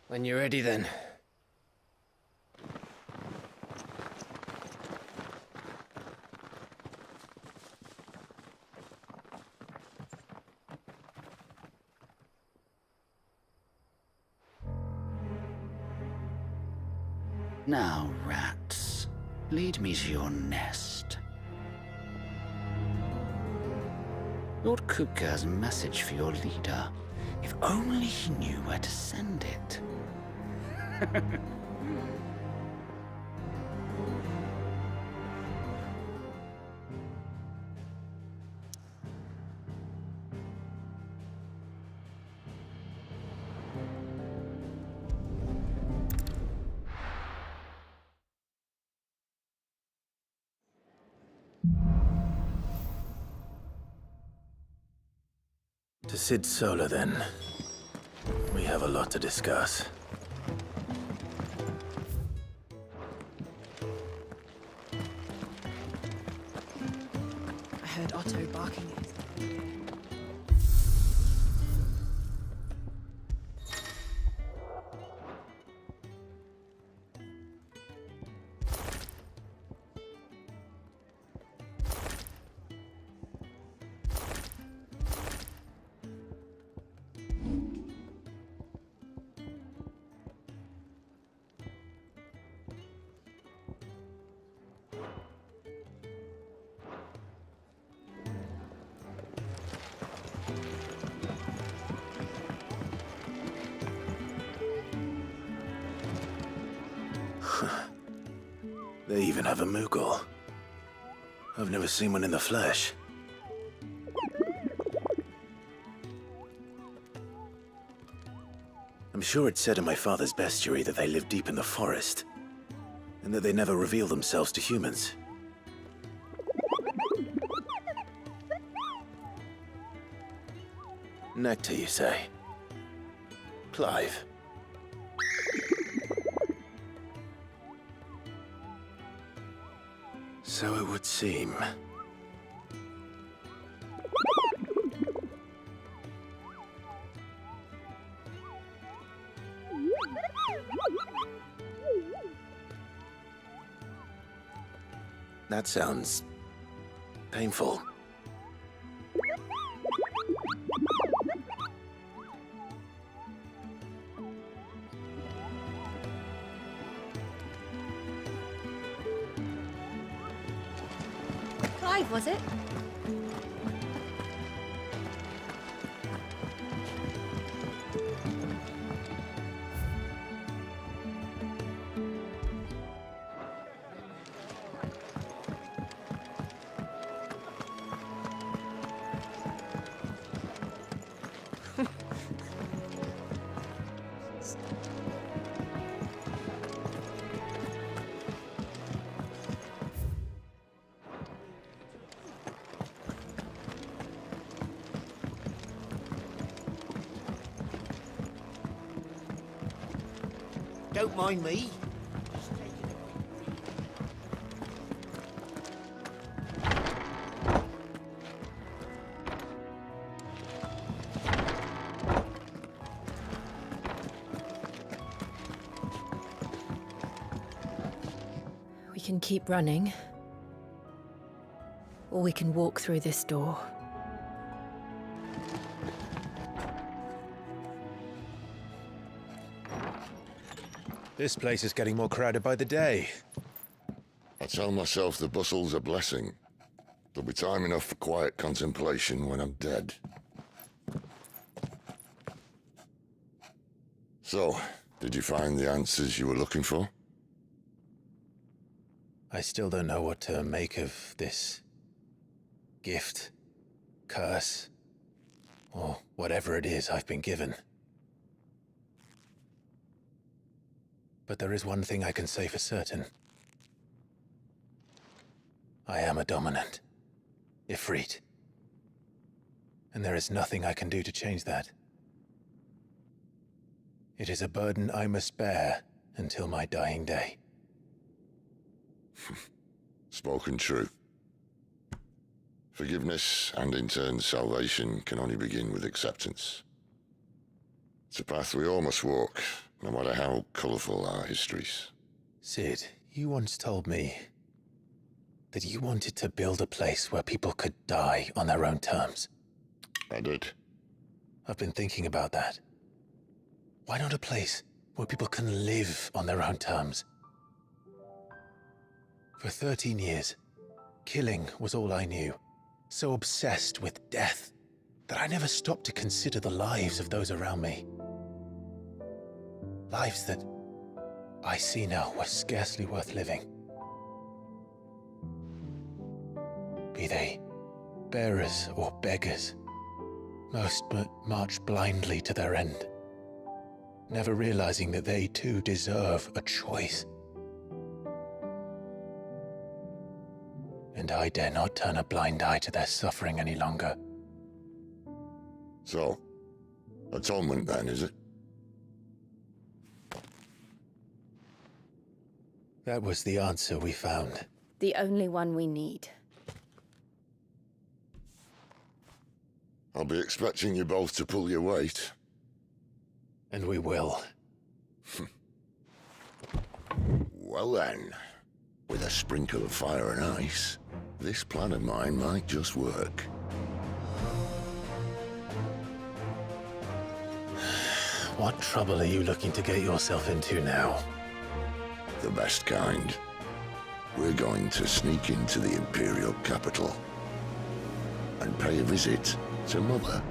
When you're ready, then. Now, rats, lead me to your nest. Lord Kupka has a message for your leader. If only he knew where to send it. To Sid Solar, then. We have a lot to discuss. I heard Otto barking at his... They even have a Moogle. I've never seen one in the flesh. I'm sure it said in my father's bestiary that they live deep in the forest, and that they never reveal themselves to humans. Nectar, you say? Clive. So it would seem. That sounds painful. Clive, was it? Don't mind me. We can keep running, or we can walk through this door. This place is getting more crowded by the day. I tell myself the bustle's a blessing. There'll be time enough for quiet contemplation when I'm dead. So, did you find the answers you were looking for? I still don't know what to make of this gift, curse, or whatever it is I've been given. But there is one thing I can say for certain. I am a dominant, Ifrit. And there is nothing I can do to change that. It is a burden I must bear until my dying day. Spoken true. Forgiveness, and in turn salvation, can only begin with acceptance. It's a path we all must walk, no matter how colourful our histories. Sid, you once told me that you wanted to build a place where people could die on their own terms. I did. I've been thinking about that. Why not a place where people can live on their own terms? For 13 years, killing was all I knew. So obsessed with death that I never stopped to consider the lives of those around me. Lives that I see now were scarcely worth living. Be they bearers or beggars, most march blindly to their end, never realizing that they too deserve a choice. And I dare not turn a blind eye to their suffering any longer. So, atonement then, is it? That was the answer we found. The only one we need. I'll be expecting you both to pull your weight. And we will. Well then, with a sprinkle of fire and ice, this plan of mine might just work. What trouble are you looking to get yourself into now? The best kind. We're going to sneak into the Imperial capital and pay a visit to Mother.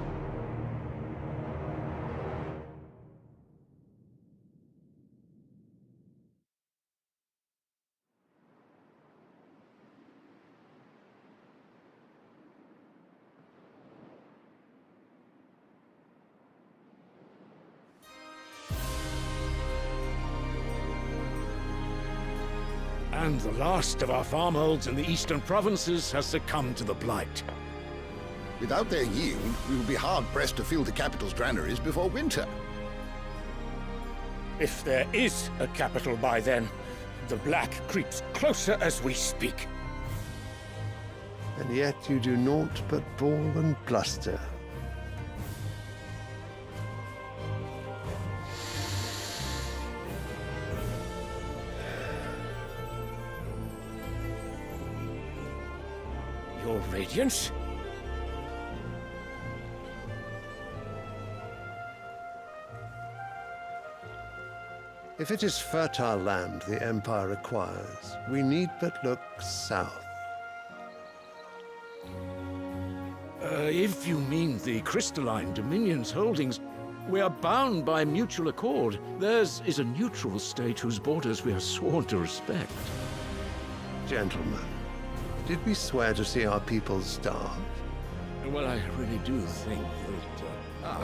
And the last of our farmholds in the eastern provinces has succumbed to the blight. Without their yield, we will be hard-pressed to fill the capital's granaries before winter. If there is a capital by then, the black creeps closer as we speak. And yet you do naught but bawl and bluster. Your Radiance? If it is fertile land the Empire requires, we need but look south. If you mean the crystalline Dominion's holdings, we are bound by mutual accord. Theirs is a neutral state whose borders we are sworn to respect. Gentlemen, did we swear to see our people starve? Well, I really do think that... I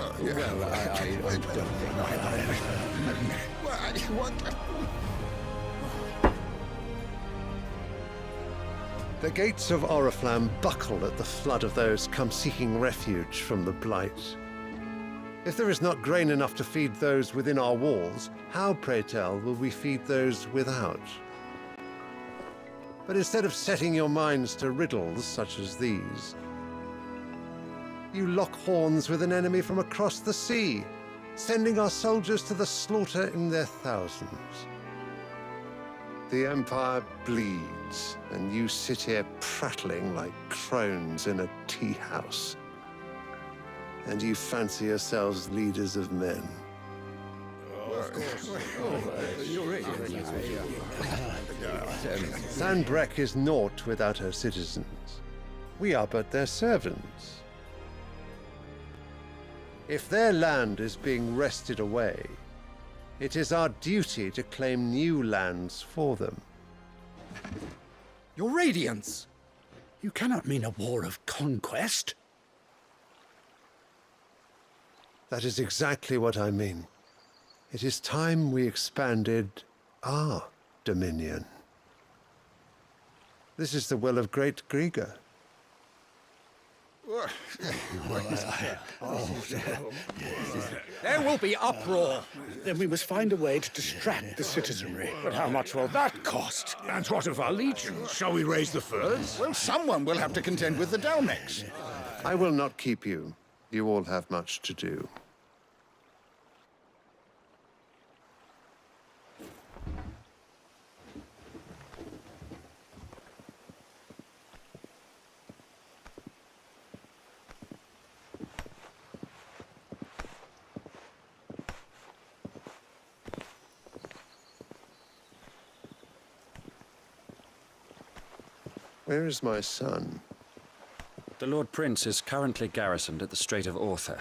don't think... The gates of Oriflamme buckle at the flood of those come seeking refuge from the Blight. If there is not grain enough to feed those within our walls, how, pray tell, will we feed those without? But instead of setting your minds to riddles such as these, you lock horns with an enemy from across the sea, sending our soldiers to the slaughter in their thousands. The Empire bleeds, and you sit here prattling like crones in a tea house. And you fancy yourselves leaders of men. Sandbreck is naught without her citizens. We are but their servants. If their land is being wrested away, it is our duty to claim new lands for them. Your Radiance! You cannot mean a war of conquest. That is exactly what I mean. It is time we expanded our dominion. This is the will of great Grieger. There will be uproar. Then we must find a way to distract the citizenry. But how much will that cost? And what of our legions? Shall we raise the furs? Well, someone will have to contend with the Dalniks. I will not keep you. You all have much to do. Where is my son? The Lord Prince is currently garrisoned at the Strait of Arthur.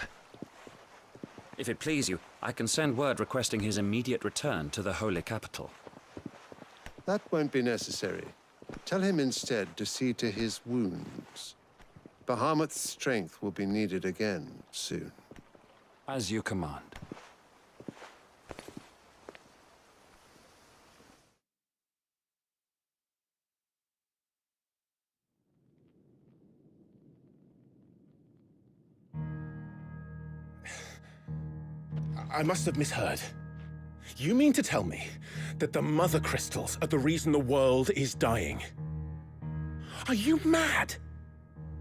If it please you, I can send word requesting his immediate return to the Holy Capital. That won't be necessary. Tell him instead to see to his wounds. Bahamut's strength will be needed again soon. As you command. I must have misheard. You mean to tell me that the Mother Crystals are the reason the world is dying? Are you mad?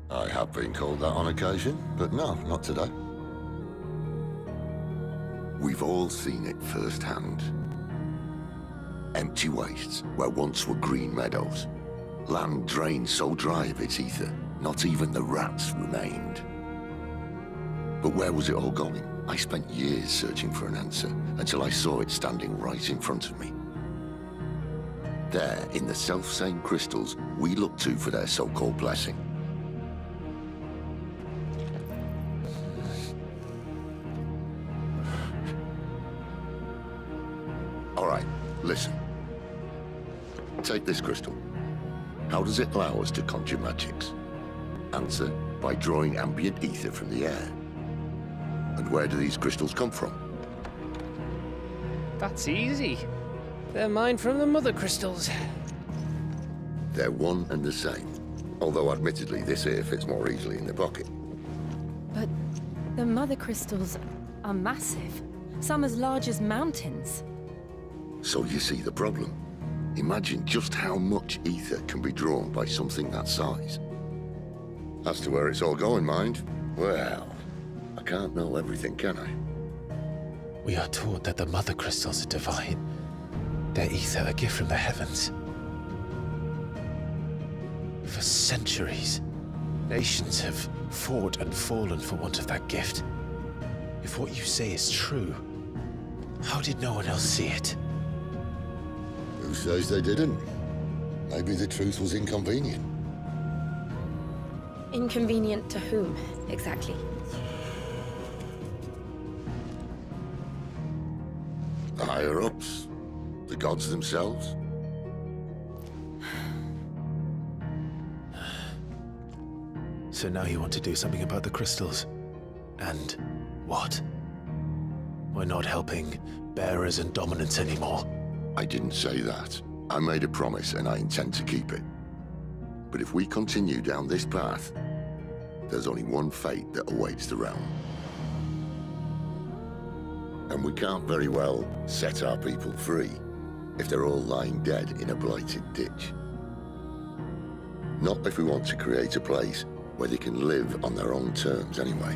I have been called that on occasion, but no, not today. We've all seen it firsthand. Empty wastes where once were green meadows. Land drained so dry of its ether, not even the rats remained. But where was it all going? I spent years searching for an answer, until I saw it standing right in front of me. There, in the self-same crystals we look to for their so-called blessing. All right, listen. Take this crystal. How does it allow us to conjure magics? Answer, by drawing ambient ether from the air. And where do these crystals come from? That's easy. They're mine from the Mother Crystals. They're one and the same. Although admittedly this here fits more easily in the pocket. But the Mother Crystals are massive. Some as large as mountains. So you see the problem. Imagine just how much ether can be drawn by something that size. As to where it's all going, mind, well, I can't know everything, can I? We are taught that the Mother Crystals are divine. Their ether a gift from the heavens. For centuries, Nations have fought and fallen for want of that gift. If what you say is true, how did no one else see it? Who says they didn't? Maybe the truth was inconvenient. Inconvenient to whom, exactly? The higher-ups, the gods themselves. So now you want to do something about the crystals. And what? We're not helping bearers and dominants anymore. I didn't say that. I made a promise and I intend to keep it. But if we continue down this path, there's only one fate that awaits the realm. And we can't very well set our people free if they're all lying dead in a blighted ditch. Not if we want to create a place where they can live on their own terms anyway.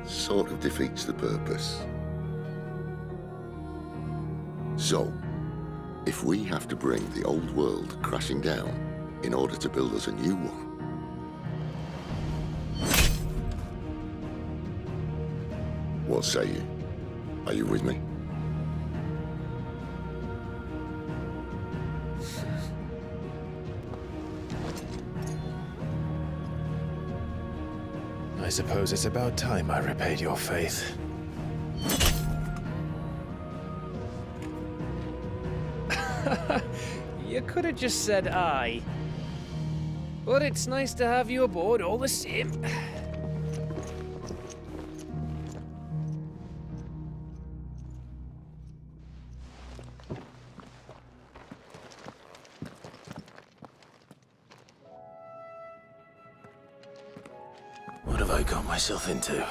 Sort of defeats the purpose. So, if we have to bring the old world crashing down in order to build us a new one, what say you? Are you with me? I suppose it's about time I repaid your faith. You could have just said aye. But it's nice to have you aboard all the same. What have I got myself into?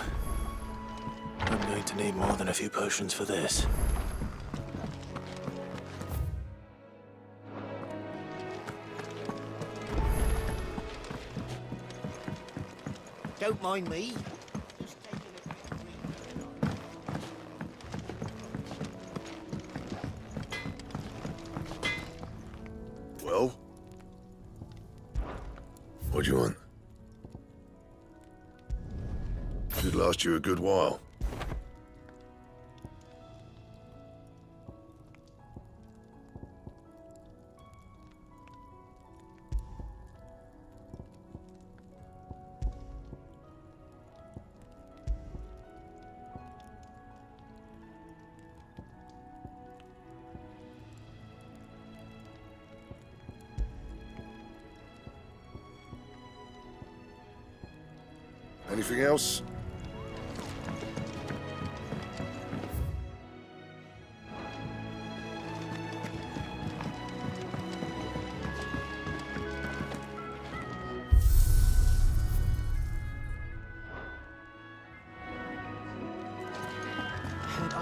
I'm going to need more than a few potions for this. Don't mind me. Well? What do you want? Should last you a good while. Anything else?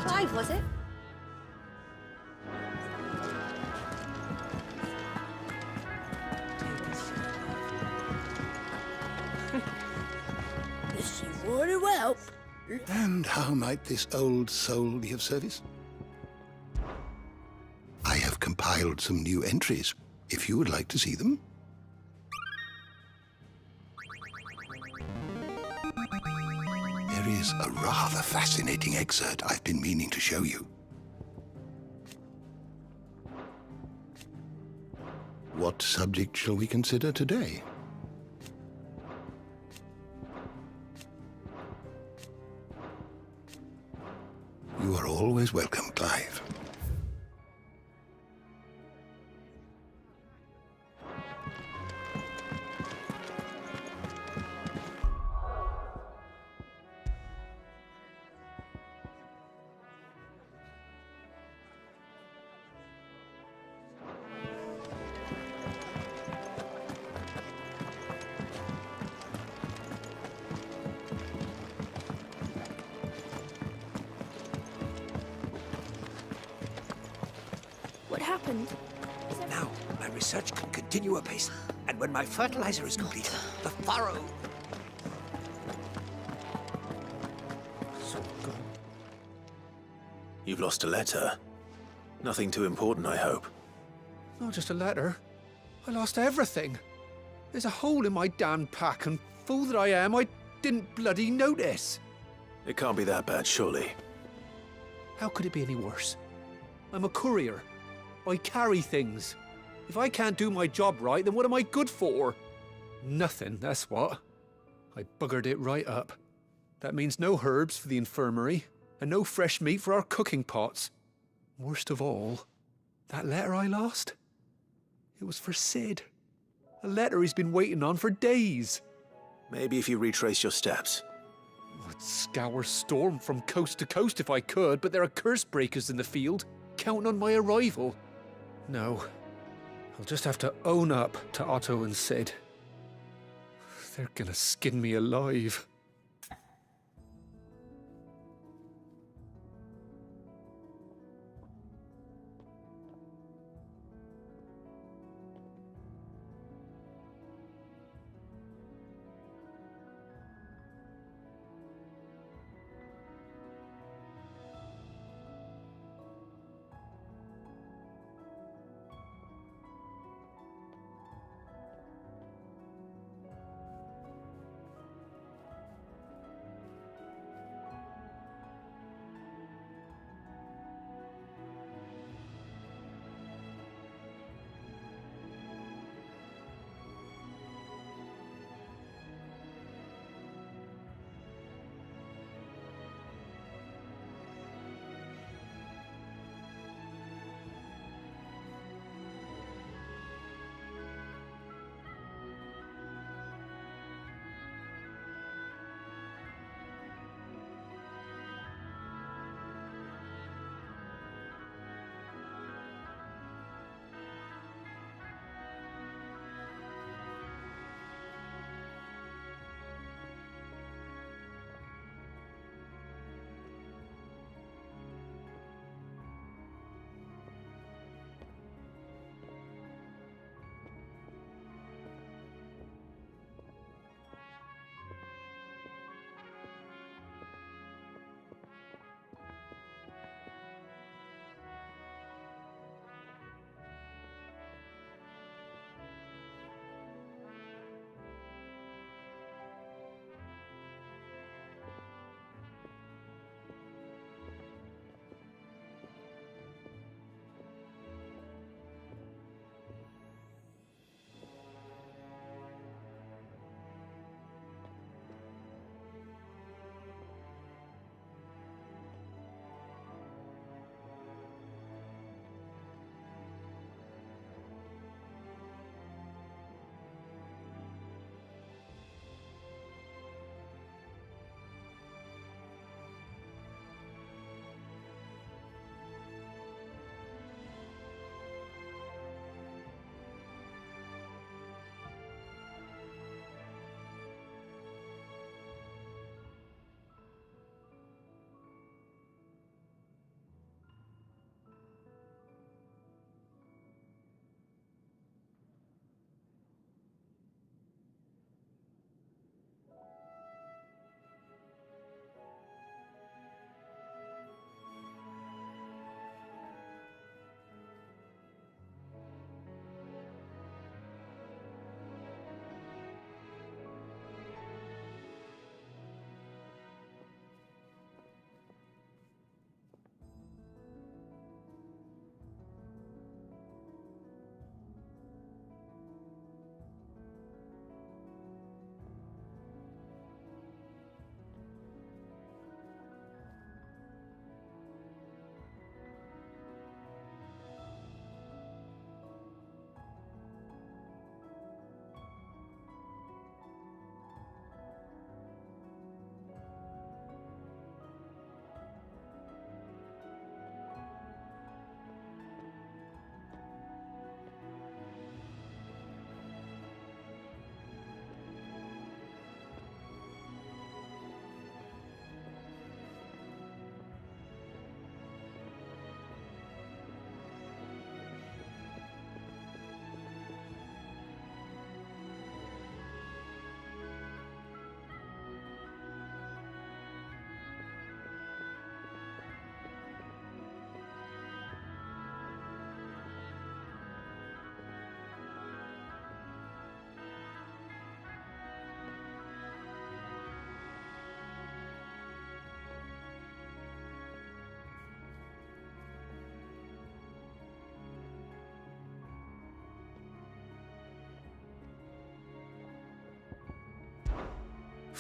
Five, was it? This you very well. And how might this old soul be of service? I have compiled some new entries, if you would like to see them. There is a rather fascinating excerpt I've been meaning to show you. What subject shall we consider today? You are always welcome, Clive. What happened? Now, my research can continue apace, and when my fertilizer is complete, the furrow... You've lost a letter. Nothing too important, I hope. Not just a letter. I lost everything. There's a hole in my damn pack, and fool that I am, I didn't bloody notice. It can't be that bad, surely. How could it be any worse? I'm a courier. I carry things. If I can't do my job right, then what am I good for? Nothing, that's what. I buggered it right up. That means no herbs for the infirmary, and no fresh meat for our cooking pots. Worst of all, that letter I lost? It was for Sid. A letter he's been waiting on for days. Maybe if you retrace your steps. I'd scour Storm from coast to coast if I could, but there are curse breakers in the field, counting on my arrival. No, I'll just have to own up to Otto and Sid. They're gonna skin me alive.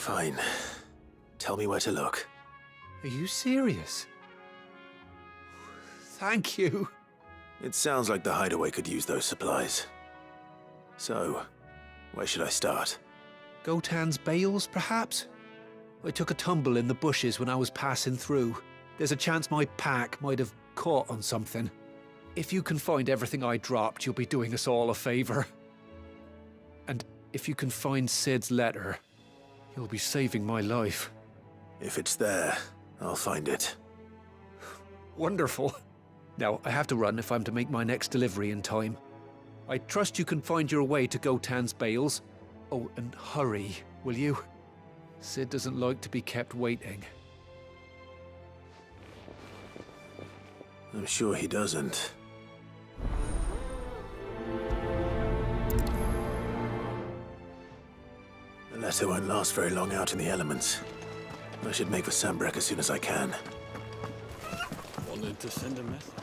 Fine. Tell me where to look. Are you serious? Thank you. It sounds like the hideaway could use those supplies. So, where should I start? Gotan's bales, perhaps? I took a tumble in the bushes when I was passing through. There's a chance my pack might have caught on something. If you can find everything I dropped, you'll be doing us all a favor. And if you can find Sid's letter, you'll be saving my life. If it's there, I'll find it. Wonderful. Now, I have to run if I'm to make my next delivery in time. I trust you can find your way to Gotan's bales. Oh, and hurry, will you? Sid doesn't like to be kept waiting. I'm sure he doesn't. The letter won't last very long out in the elements. I should make for Sambrek as soon as I can. Wanted to send a message.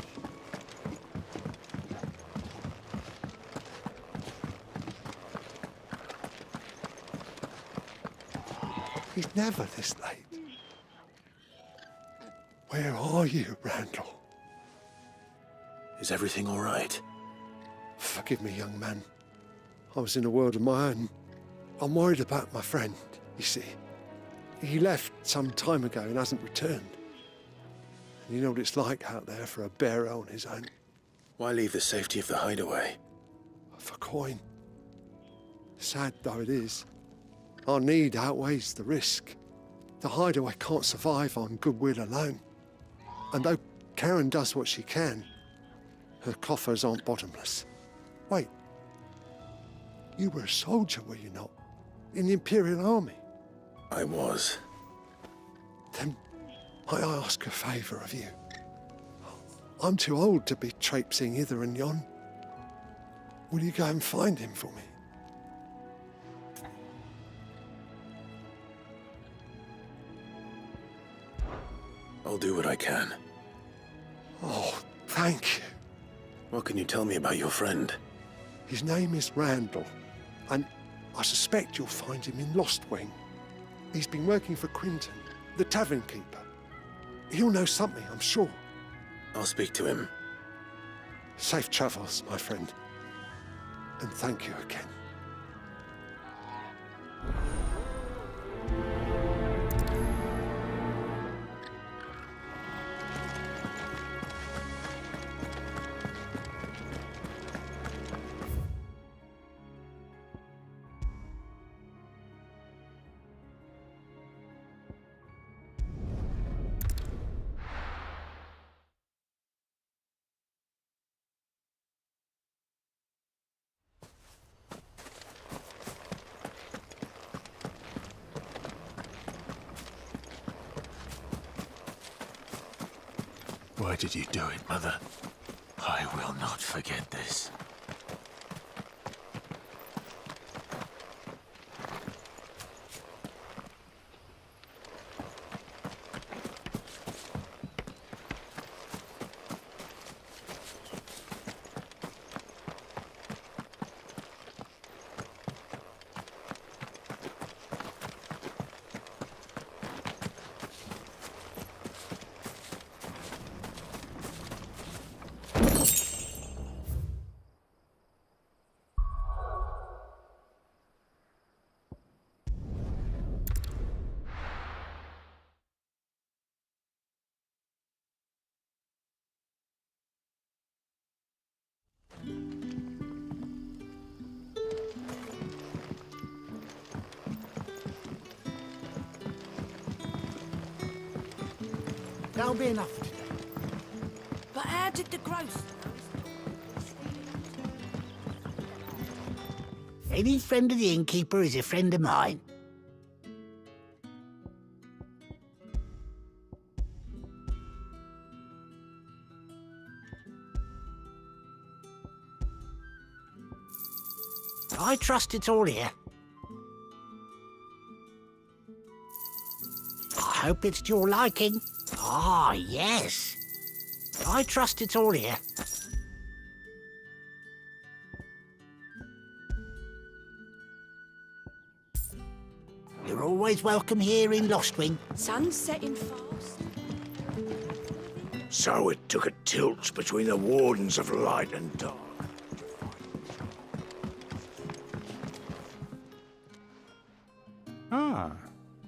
He's never this late. Where are you, Randall? Is everything all right? Forgive me, young man. I was in a world of my own. I'm worried about my friend, you see. He left some time ago and hasn't returned. And you know what it's like out there for a bearer on his own. Why leave the safety of the hideaway? For coin. Sad though it is, our need outweighs the risk. The hideaway can't survive on goodwill alone. And though Karen does what she can, her coffers aren't bottomless. Wait. You were a soldier, were you not? In the Imperial Army? I was. Then might I ask a favour of you? I'm too old to be traipsing hither and yon. Will you go and find him for me? I'll do what I can. Oh, thank you. What can you tell me about your friend? His name is Randall, and I suspect you'll find him in Lostwing. He's been working for Quinton, the tavern keeper. He'll know something, I'm sure. I'll speak to him. Safe travels, my friend. And thank you again. Why did you do it, Mother? I will not forget this. That'll be enough for today. But how did the growth? Any friend of the innkeeper is a friend of mine. I trust it's all here. I hope it's to your liking. Ah, yes. I trust it's all here. You're all always welcome here in Lostwing. Sun's setting fast. So it took a tilt between the Wardens of Light and Dark. Ah,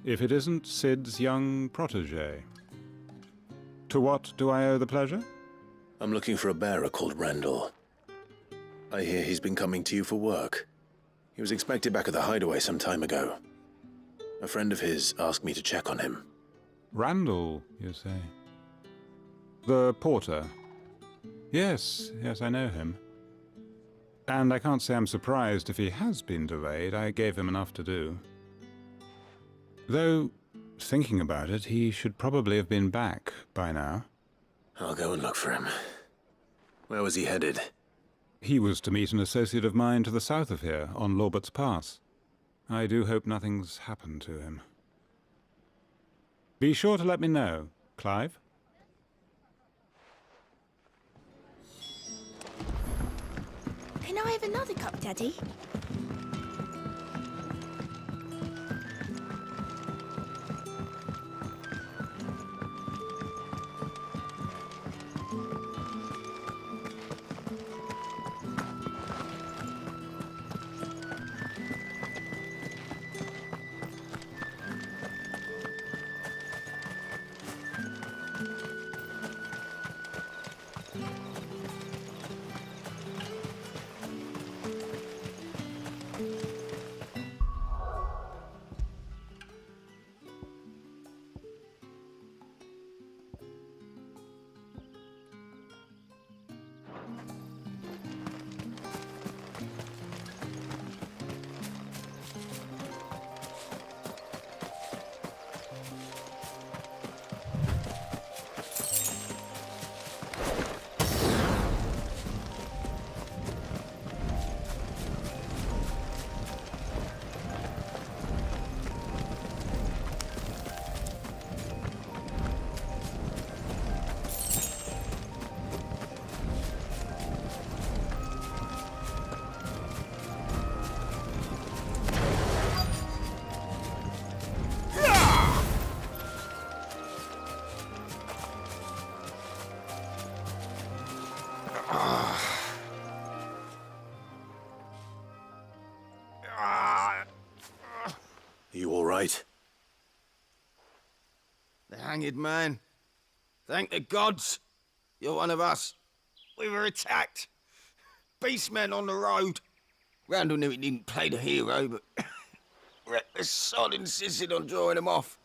if it isn't Sid's young protege. To what do I owe the pleasure? I'm looking for a bearer called Randall. I hear he's been coming to you for work. He was expected back at the hideaway some time ago. A friend of his asked me to check on him. Randall, you say? The porter? Yes, I know him. And I can't say I'm surprised if he has been delayed. I gave him enough to do. Though, thinking about it, he should probably have been back by now. I'll go and look for him. Where was he headed? He was to meet an associate of mine to the south of here, on Lorbert's Pass. I do hope nothing's happened to him. Be sure to let me know, Clive. Can I have another cup, Daddy? You all right? The hanged man. Thank the gods. You're one of us. We were attacked. Beastmen on the road. Randall knew he didn't play the hero, but reckless sod insisted on drawing him off.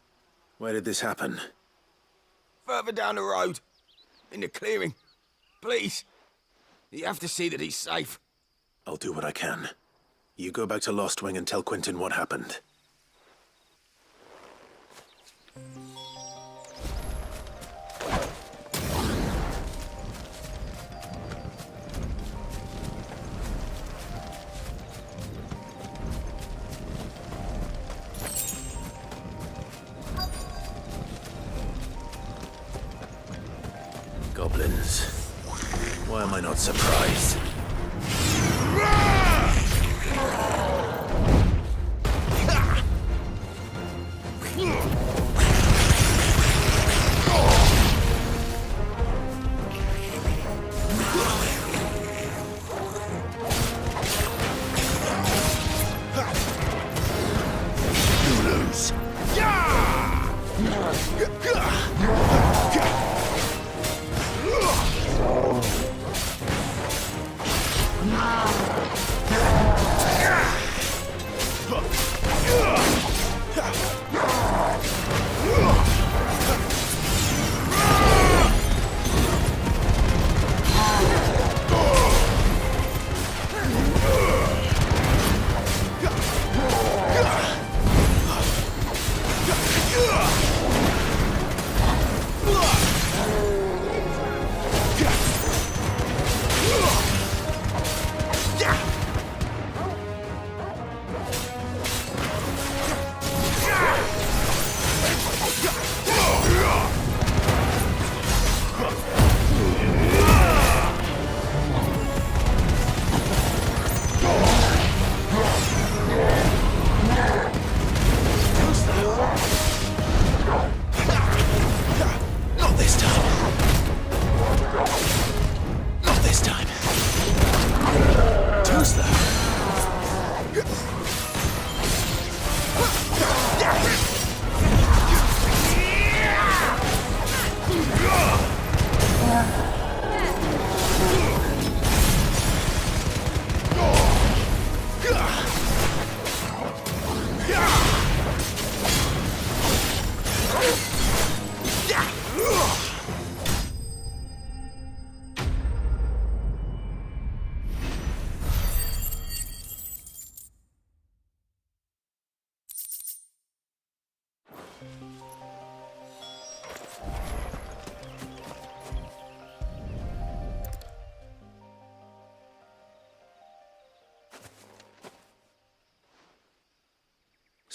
Where did this happen? Further down the road. In the clearing. Please. You have to see that he's safe. I'll do what I can. You go back to Lostwing and tell Quentin what happened. Goblins. Why am I not surprised?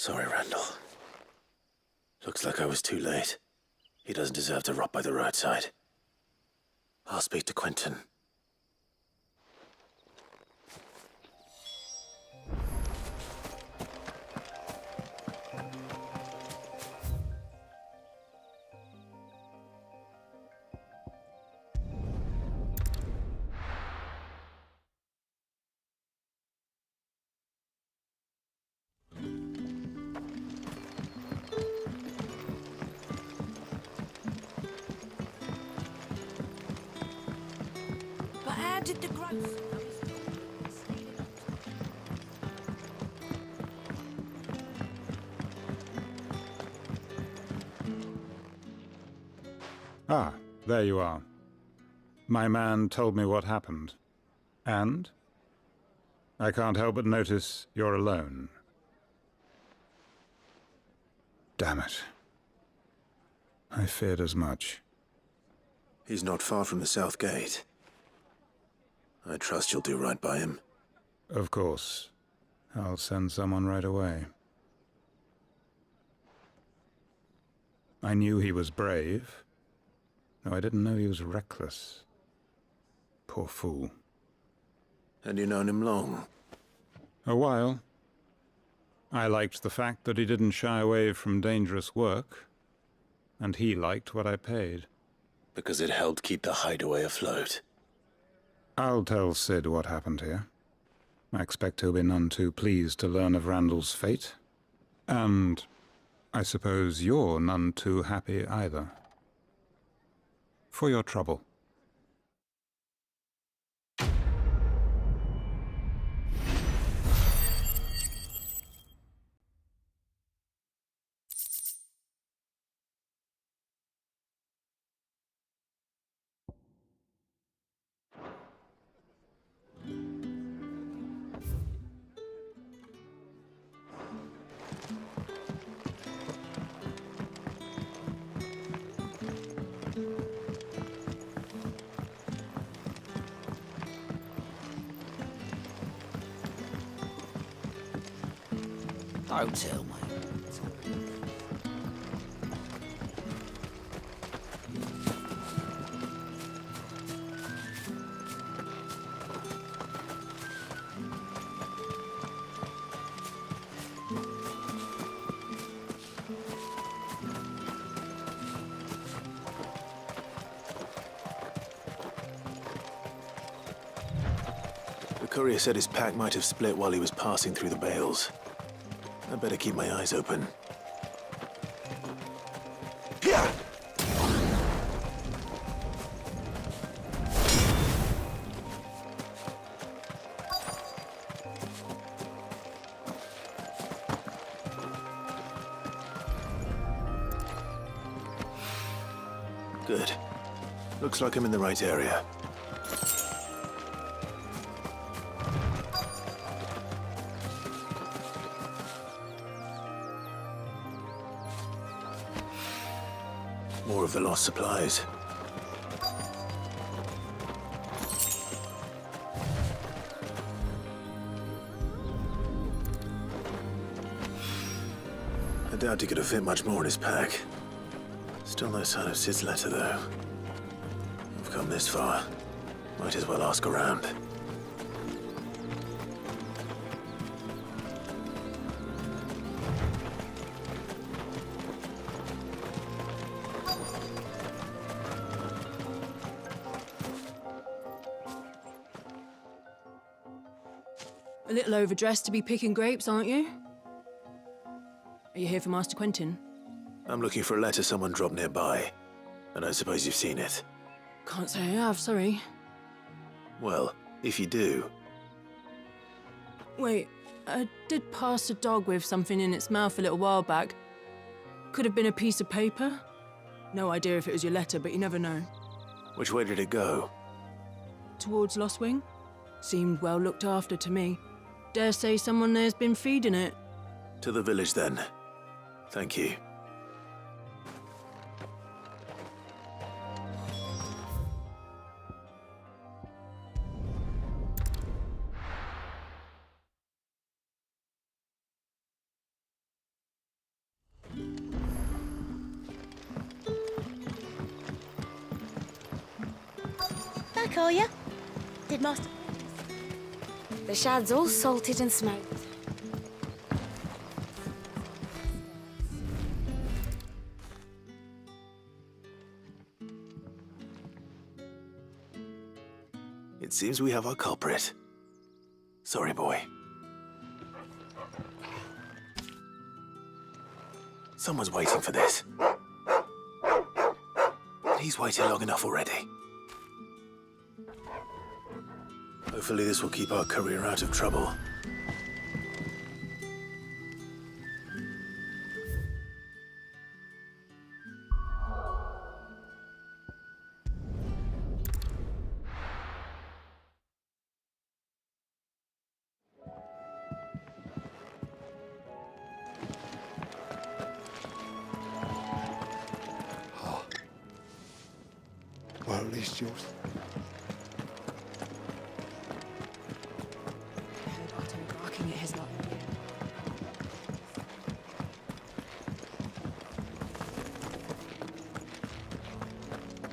Sorry, Randall. Looks like I was too late. He doesn't deserve to rot by the roadside. I'll speak to Quentin. But how did the growth? Ah, there you are. My man told me what happened. And? I can't help but notice you're alone. Damn it. I feared as much. He's not far from the South Gate. I trust you'll do right by him. Of course. I'll send someone right away. I knew he was brave, though I didn't know he was reckless. Poor fool. And you known him long? A while. I liked the fact that he didn't shy away from dangerous work, and he liked what I paid. Because it helped keep the hideaway afloat. I'll tell Sid what happened here. I expect he'll be none too pleased to learn of Randall's fate. And I suppose you're none too happy either. For your trouble. Don't tell me. The courier said his pack might have split while he was passing through the bales. I better keep my eyes open. Good. Looks like I'm in the right area. More of the lost supplies. I doubt he could have fit much more in his pack. Still no sign of Sid's letter, though. I've come this far. Might as well ask around. A little overdressed to be picking grapes, aren't you? Are you here for Master Quentin? I'm looking for a letter someone dropped nearby. And I suppose you've seen it. Can't say I have, sorry. Well, if you do, Wait, I did pass a dog with something in its mouth a little while back. Could have been a piece of paper. No idea if it was your letter, but you never know. which way did it go? Towards Lost Wing? Seemed well looked after to me. Dare say someone there's been feeding it. To the village, then. Thank you. call you? Did most... The shad's all salted and smoked. It seems we have our culprit. Sorry, boy. Someone's waiting for this. He's waited long enough already. Hopefully this will keep our courier out of trouble. Well, at least yours. I heard Otto barking at his lot.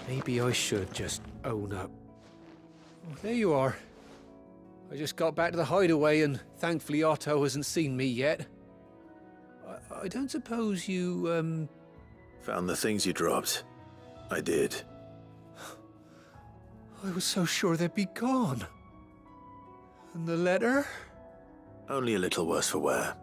Maybe I should just own up. Oh, there you are. I just got back to the hideaway and thankfully Otto hasn't seen me yet. I don't suppose you, Found the things you dropped. I did. I was so sure they'd be gone. And the letter? Only a little worse for wear.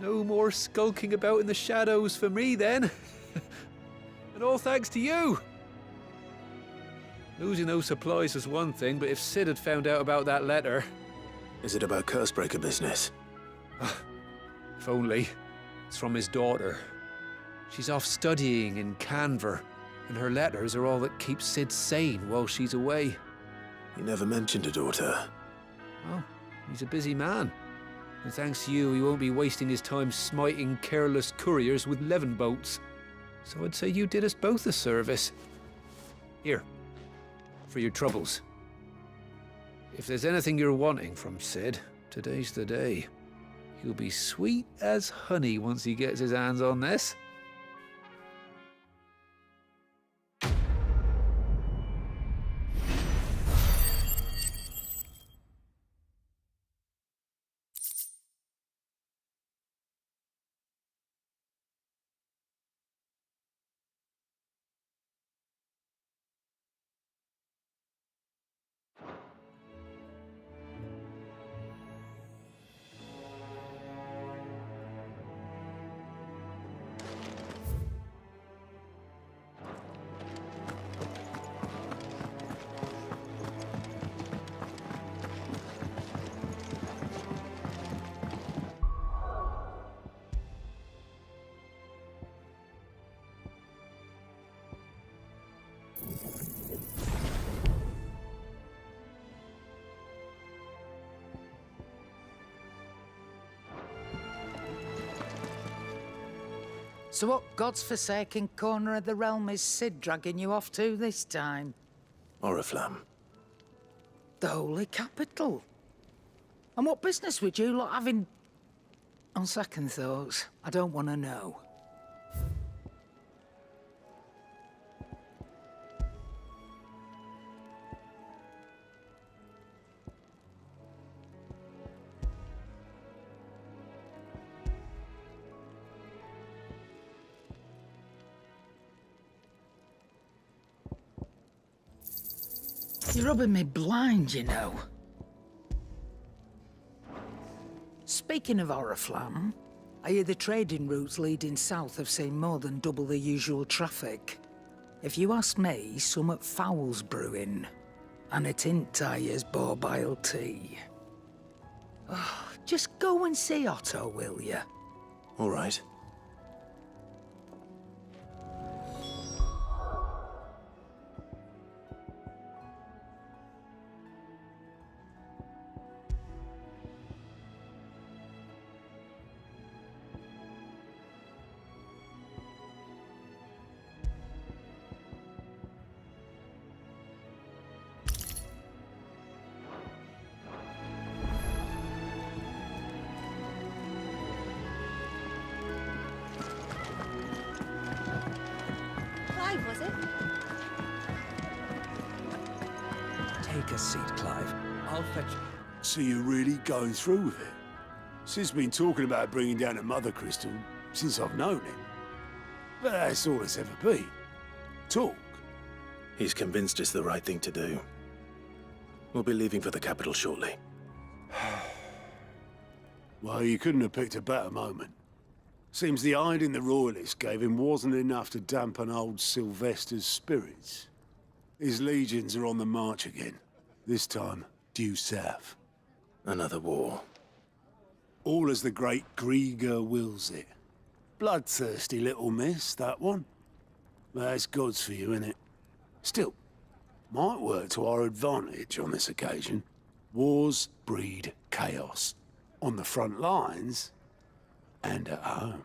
No more skulking about in the shadows for me, then. And all thanks to you. Losing those supplies was one thing, but if Sid had found out about that letter... Is it about Cursebreaker business? If only. It's from his daughter. She's off studying in Canver, and her letters are all that keeps Sid sane while she's away. He never mentioned a daughter. Well, he's a busy man. And thanks to you, he won't be wasting his time smiting careless couriers with levin bolts. So I'd say you did us both a service. Here, for your troubles. If there's anything you're wanting from Sid, today's the day. He'll be sweet as honey once he gets his hands on this. So what God's forsaken corner of the realm is Sid dragging you off to this time? Oriflamme. The Holy Capital. And what business would you lot have in... On second thoughts, I don't want to know. You're rubbing me blind, you know. Speaking of Oriflamme, I hear the trading routes leading south have seen more than double the usual traffic. If you ask me, summat foul's brewing. And it ain't Tyre's borbile tea. Oh, just go and see Otto, will you? All right. seat, Clive. I'll fetch... So you're really going through with it? Sid's been talking about bringing down a mother crystal since I've known him. But that's all it's ever been. Talk. He's convinced it's the right thing to do. We'll be leaving for the capital shortly. Well, you couldn't have picked a better moment. Seems the hiding the Royalists gave him wasn't enough to dampen old Sylvester's spirits. His legions are on the march again. This time, due south. Another war. All as the great Grieger wills it. Bloodthirsty little miss, that one. That's God's for you, innit? Still, might work to our advantage on this occasion. Wars breed chaos. On the front lines, and at home.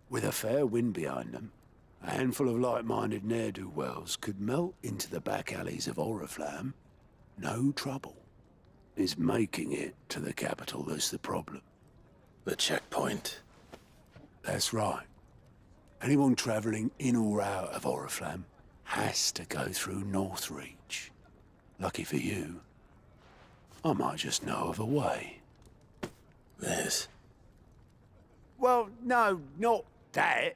With a fair wind behind them, a handful of like-minded ne'er-do-wells could melt into the back alleys of Oriflamme. No trouble. It's making it to the capital that's the problem. The checkpoint. That's right. Anyone travelling in or out of Oriflamme has to go through Northreach. Lucky for you, I might just know of a way. This? Well, no, not that.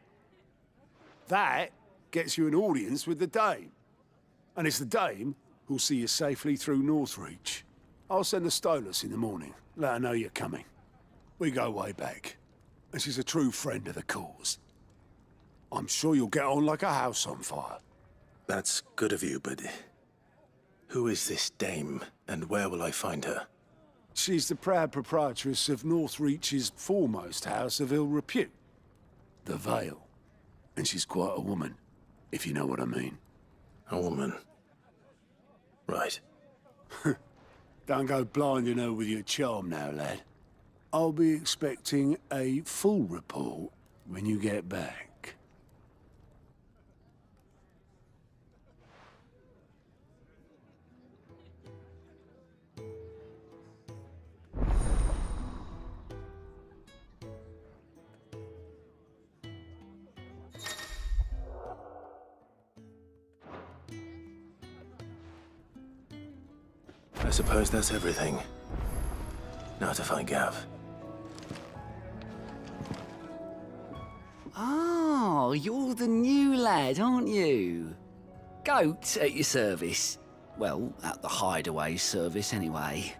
That gets you an audience with the Dame. And it's the Dame who'll see you safely through Northreach. I'll send the Stolas in the morning. Let her know you're coming. We go way back. And she's a true friend of the cause. I'm sure you'll get on like a house on fire. That's good of you, but... who is this Dame, and where will I find her? She's the proud proprietress of Northreach's foremost house of ill repute, the Vale. And she's quite a woman, if you know what I mean. A woman? Right. Don't go blinding her with your charm now, lad. I'll be expecting a full report when you get back. I suppose that's everything. Now to find Gav. Oh, you're the new lad, aren't you? Goat at your service. Well, at the Hideaway service, anyway.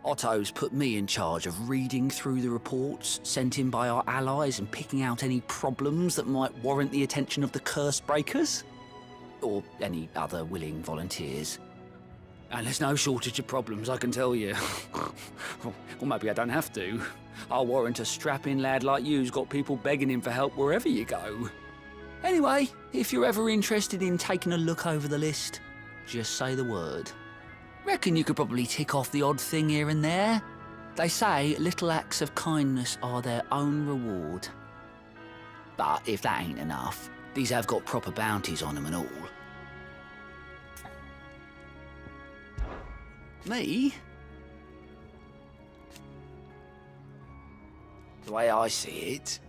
Otto's put me in charge of reading through the reports sent in by our allies and picking out any problems that might warrant the attention of the curse breakers. Or any other willing volunteers. And there's no shortage of problems, I can tell you. Or maybe I don't have to. I'll warrant a strapping lad like you's got people begging him for help wherever you go. Anyway, if you're ever interested in taking a look over the list, just say the word. Reckon you could probably tick off the odd thing here and there. They say little acts of kindness are their own reward. But if that ain't enough, these have got proper bounties on them and all. Me? The way I see it.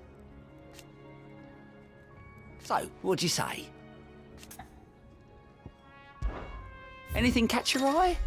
So, what'd you say? Anything catch your eye?